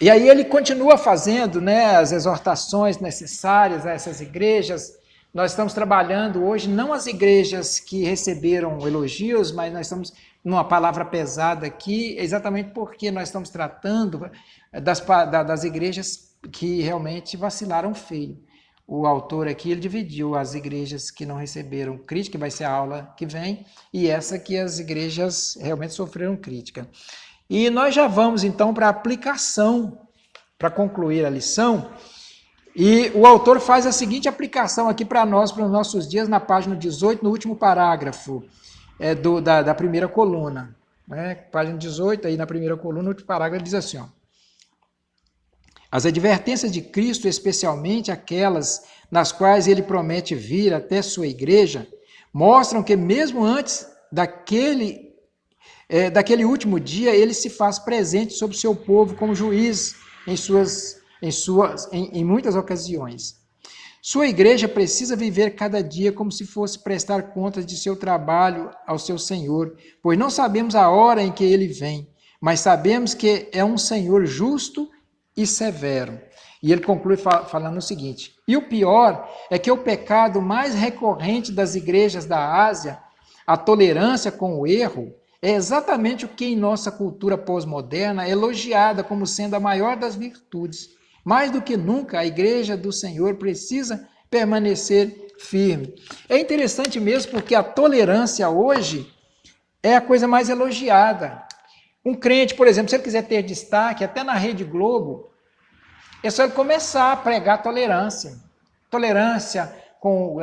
E aí ele continua fazendo, né, as exortações necessárias a essas igrejas. Nós estamos trabalhando hoje não as igrejas que receberam elogios, mas nós estamos numa palavra pesada aqui, exatamente porque nós estamos tratando das igrejas que realmente vacilaram feio. O autor aqui, ele dividiu as igrejas que não receberam crítica, que vai ser a aula que vem, e essa que as igrejas realmente sofreram crítica. E nós já vamos então para a aplicação, para concluir a lição. E o autor faz a seguinte aplicação aqui para nós, para os nossos dias, na página 18, no último parágrafo da primeira coluna. Né? Página 18, aí na primeira coluna, no último parágrafo, diz assim: ó, as advertências de Cristo, especialmente aquelas nas quais ele promete vir até sua igreja, mostram que mesmo antes daquele último dia, ele se faz presente sobre o seu povo como juiz em muitas ocasiões. Sua igreja precisa viver cada dia como se fosse prestar contas de seu trabalho ao seu Senhor, pois não sabemos a hora em que ele vem, mas sabemos que é um Senhor justo e severo. E ele conclui falando o seguinte: e o pior é que o pecado mais recorrente das igrejas da Ásia, a tolerância com o erro, é exatamente o que em nossa cultura pós-moderna é elogiada como sendo a maior das virtudes. Mais do que nunca, a igreja do Senhor precisa permanecer firme. É interessante mesmo porque a tolerância hoje é a coisa mais elogiada. Um crente, por exemplo, se ele quiser ter destaque, até na Rede Globo, é só ele começar a pregar tolerância. Tolerância com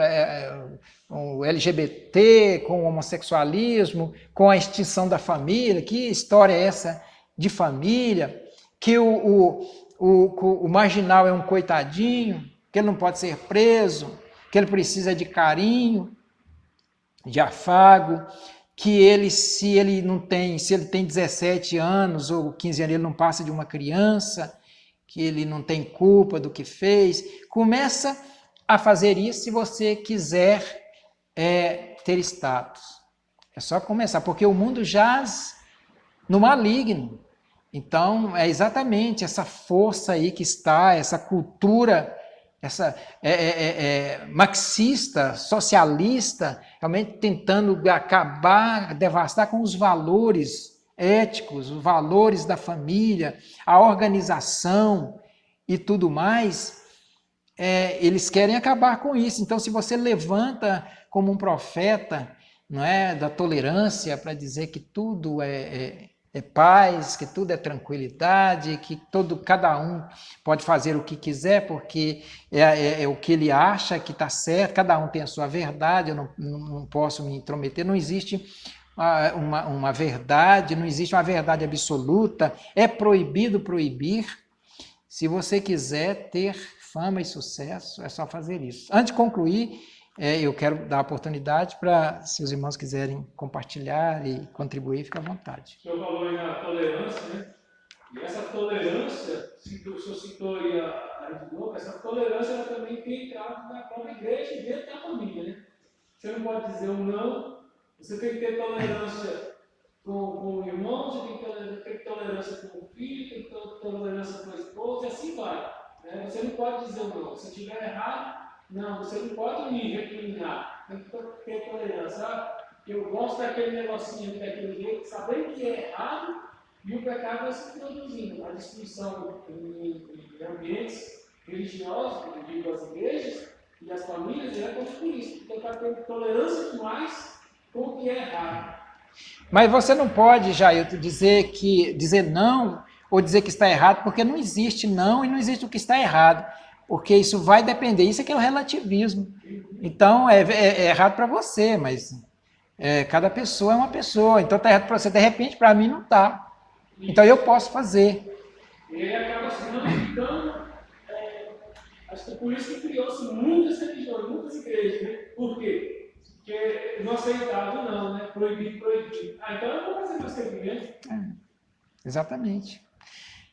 o LGBT, com o homossexualismo, com a extinção da família. Que história é essa de família? Que o marginal é um coitadinho, que ele não pode ser preso, que ele precisa de carinho, de afago, que ele, se ele tem 17 anos ou 15 anos, ele não passa de uma criança, que ele não tem culpa do que fez. Começa a fazer isso se você quiser ter status. É só começar, porque o mundo jaz no maligno. Então, é exatamente essa força aí que está, essa cultura, essa marxista, socialista, realmente tentando acabar, devastar com os valores éticos, os valores da família, a organização e tudo mais. Eles querem acabar com isso. Então, se você levanta como um profeta, não é, da tolerância, para dizer que tudo é paz, que tudo é tranquilidade, que cada um pode fazer o que quiser, porque é o que ele acha que está certo, cada um tem a sua verdade, eu não posso me intrometer, não existe uma verdade, não existe uma verdade absoluta, é proibido proibir. Se você quiser ter fama e sucesso, é só fazer isso. Antes de concluir, eu quero dar a oportunidade para, se os irmãos quiserem compartilhar e contribuir, fica à vontade. O senhor falou aí na tolerância, né? E essa tolerância, o senhor citou aí a Rede Globo, essa tolerância ela também tem entrado na própria igreja e dentro da família, né? Você não pode dizer um não, você tem que ter tolerância com o irmão, você tem que ter tolerância com o filho, tem que ter tolerância com a esposa, e assim vai. Né? Você não pode dizer não. Se estiver errado, não, você não pode me recriminar. Tem que ter tolerância. Eu gosto daquele negocinho daquele jeito, sabendo que é errado, e o pecado vai se introduzindo. A destruição em ambientes religiosos, como eu digo, as igrejas e as famílias, é por isso. Porque está tendo tolerância demais com o que é errado. Mas você não pode, Jailton, dizer não ou dizer que está errado, porque não existe não e não existe o que está errado. Porque isso vai depender, isso é que é o relativismo. Então, é errado para você, mas cada pessoa é uma pessoa. Então, está errado para você, de repente, para mim não está. Então, eu posso fazer. E ele acaba se ramificando. Acho que é por isso que criou-se muitas religiões, muitas igrejas. Né? Por quê? Porque não aceitava não, né? Proibido. Então eu vou fazer meus segmentos. Exatamente.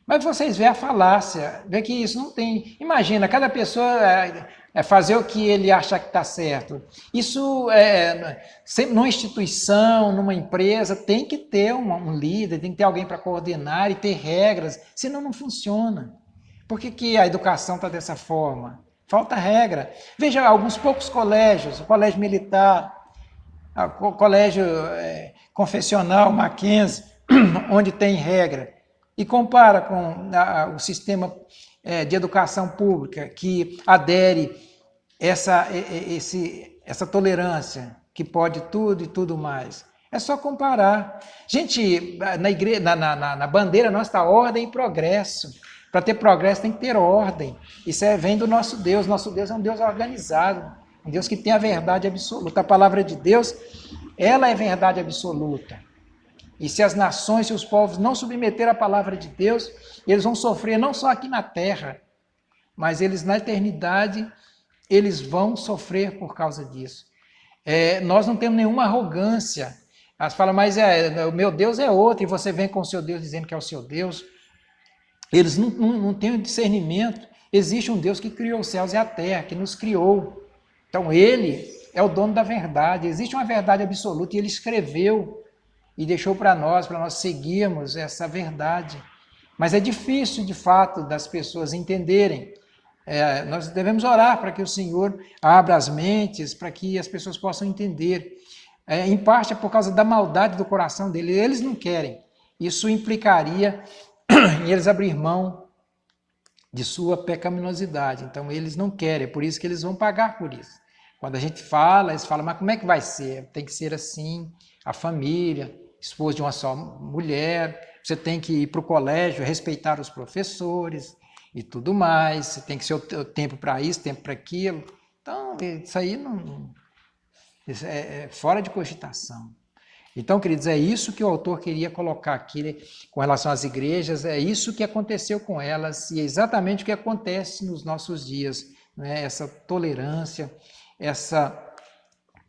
Mas vocês veem a falácia, vê que isso não tem. Imagina, cada pessoa fazer o que ele acha que está certo. Isso, numa instituição, numa empresa, tem que ter um líder, tem que ter alguém para coordenar e ter regras, senão não funciona. Por que a educação está dessa forma? Falta regra. Veja alguns poucos colégios, o colégio militar, o colégio confessional, Mackenzie, onde tem regra, e compara com o sistema de educação pública que adere essa tolerância, que pode tudo e tudo mais. É só comparar. Gente, na bandeira nossa está ordem e progresso. Para ter progresso tem que ter ordem. Isso vem do nosso Deus. Nosso Deus é um Deus organizado, um Deus que tem a verdade absoluta. A palavra de Deus, ela é verdade absoluta. E se as nações e os povos não submeterem à palavra de Deus, eles vão sofrer não só aqui na terra, mas eles na eternidade, eles vão sofrer por causa disso. Nós não temos nenhuma arrogância. Elas falam, mas o meu Deus é outro, e você vem com o seu Deus dizendo que é o seu Deus. Eles não têm discernimento. Existe um Deus que criou os céus e a terra, que nos criou. Então ele é o dono da verdade. Existe uma verdade absoluta e ele escreveu e deixou para nós seguirmos essa verdade. Mas é difícil, de fato, das pessoas entenderem. Nós devemos orar para que o Senhor abra as mentes, para que as pessoas possam entender. Em parte é por causa da maldade do coração deles. Eles não querem. Isso implicaria em eles abrir mão de sua pecaminosidade. Então, eles não querem. É por isso que eles vão pagar por isso. Quando a gente fala, eles falam, mas como é que vai ser? Tem que ser assim, a família, esposa de uma só mulher, você tem que ir para o colégio, respeitar os professores e tudo mais, você tem que ser o tempo para isso, tempo para aquilo. Então, isso aí isso é fora de cogitação. Então, queridos, é isso que o autor queria colocar aqui com relação às igrejas, é isso que aconteceu com elas e é exatamente o que acontece nos nossos dias, né? Essa tolerância, essa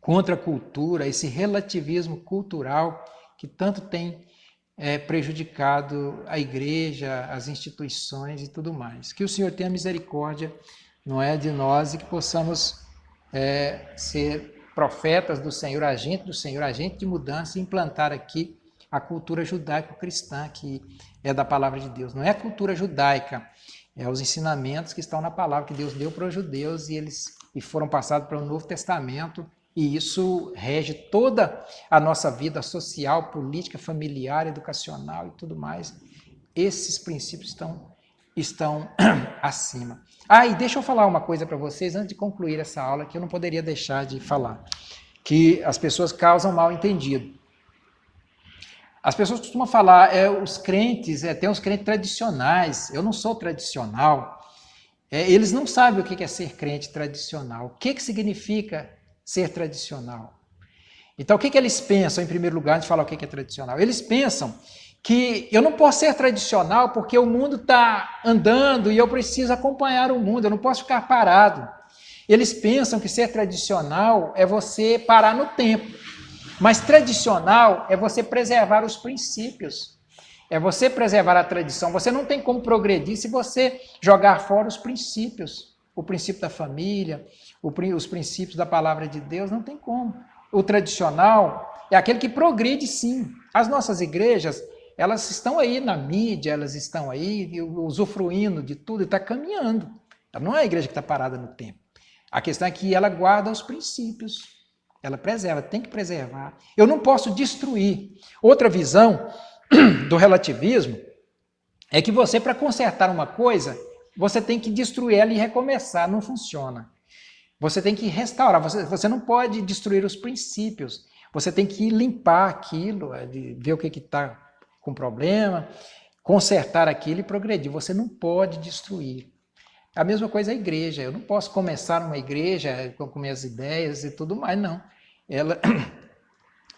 contracultura, esse relativismo cultural que tanto tem prejudicado a igreja, as instituições e tudo mais. Que o Senhor tenha misericórdia, não é, de nós e que possamos ser profetas do Senhor, agente de mudança e implantar aqui a cultura judaico-cristã, que é da palavra de Deus. Não é a cultura judaica, é os ensinamentos que estão na palavra que Deus deu para os judeus e foram passados para o Novo Testamento, e isso rege toda a nossa vida social, política, familiar, educacional e tudo mais. Esses princípios estão acima. E deixa eu falar uma coisa para vocês antes de concluir essa aula, que eu não poderia deixar de falar, que as pessoas causam mal entendido. As pessoas costumam falar, os crentes, tem os crentes tradicionais, eu não sou tradicional. Eles não sabem o que é ser crente tradicional, o que significa ser tradicional. Então, o que eles pensam, em primeiro lugar, de falar o que é tradicional? Eles pensam que eu não posso ser tradicional porque o mundo está andando e eu preciso acompanhar o mundo, eu não posso ficar parado. Eles pensam que ser tradicional é você parar no tempo, mas tradicional é você preservar os princípios, é você preservar a tradição. Você não tem como progredir se você jogar fora os princípios, o princípio da família, os princípios da palavra de Deus, não tem como. O tradicional é aquele que progride, sim. As nossas igrejas, elas estão aí na mídia, elas estão aí usufruindo de tudo e está caminhando. Ela não é a igreja que está parada no tempo. A questão é que ela guarda os princípios, ela preserva, tem que preservar. Eu não posso destruir. Outra visão do relativismo é que você, para consertar uma coisa, você tem que destruir ela e recomeçar, não funciona. Você tem que restaurar, você não pode destruir os princípios, você tem que limpar aquilo, ver o que está com problema, consertar aquilo e progredir. Você não pode destruir. A mesma coisa a igreja. Eu não posso começar uma igreja com minhas ideias e tudo mais, não.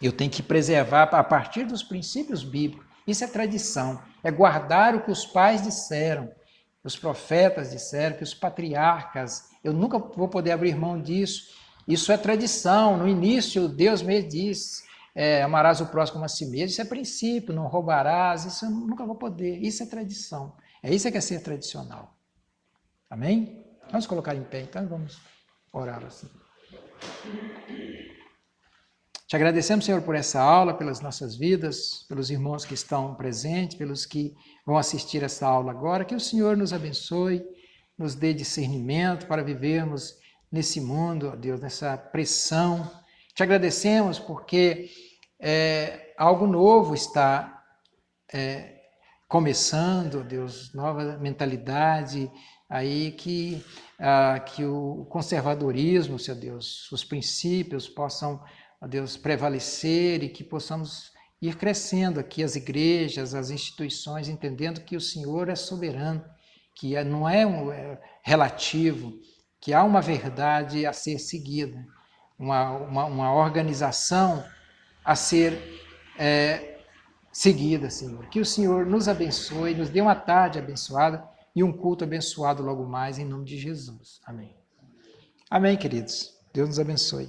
Eu tenho que preservar a partir dos princípios bíblicos. Isso é tradição, é guardar o que os pais disseram, os profetas disseram, que os patriarcas. Eu nunca vou poder abrir mão disso. Isso é tradição. No início, Deus mesmo disse, amarás o próximo como a si mesmo. Isso é princípio, não roubarás. Isso eu nunca vou poder. Isso é tradição. É isso que é ser tradicional. Amém? Vamos colocar em pé, então vamos orar assim. Te agradecemos, Senhor, por essa aula, pelas nossas vidas, pelos irmãos que estão presentes, pelos que vão assistir essa aula agora. Que o Senhor nos abençoe, nos dê discernimento para vivermos nesse mundo, ó Deus, nessa pressão. Te agradecemos porque algo novo está começando, ó Deus, nova mentalidade, aí que o conservadorismo, Senhor Deus, os princípios possam, ó Deus, prevalecer e que possamos ir crescendo aqui as igrejas, as instituições, entendendo que o Senhor é soberano, que não é relativo, que há uma verdade a ser seguida, uma organização a ser seguida, Senhor. Que o Senhor nos abençoe, nos dê uma tarde abençoada e um culto abençoado logo mais, em nome de Jesus. Amém. Amém, queridos. Deus nos abençoe.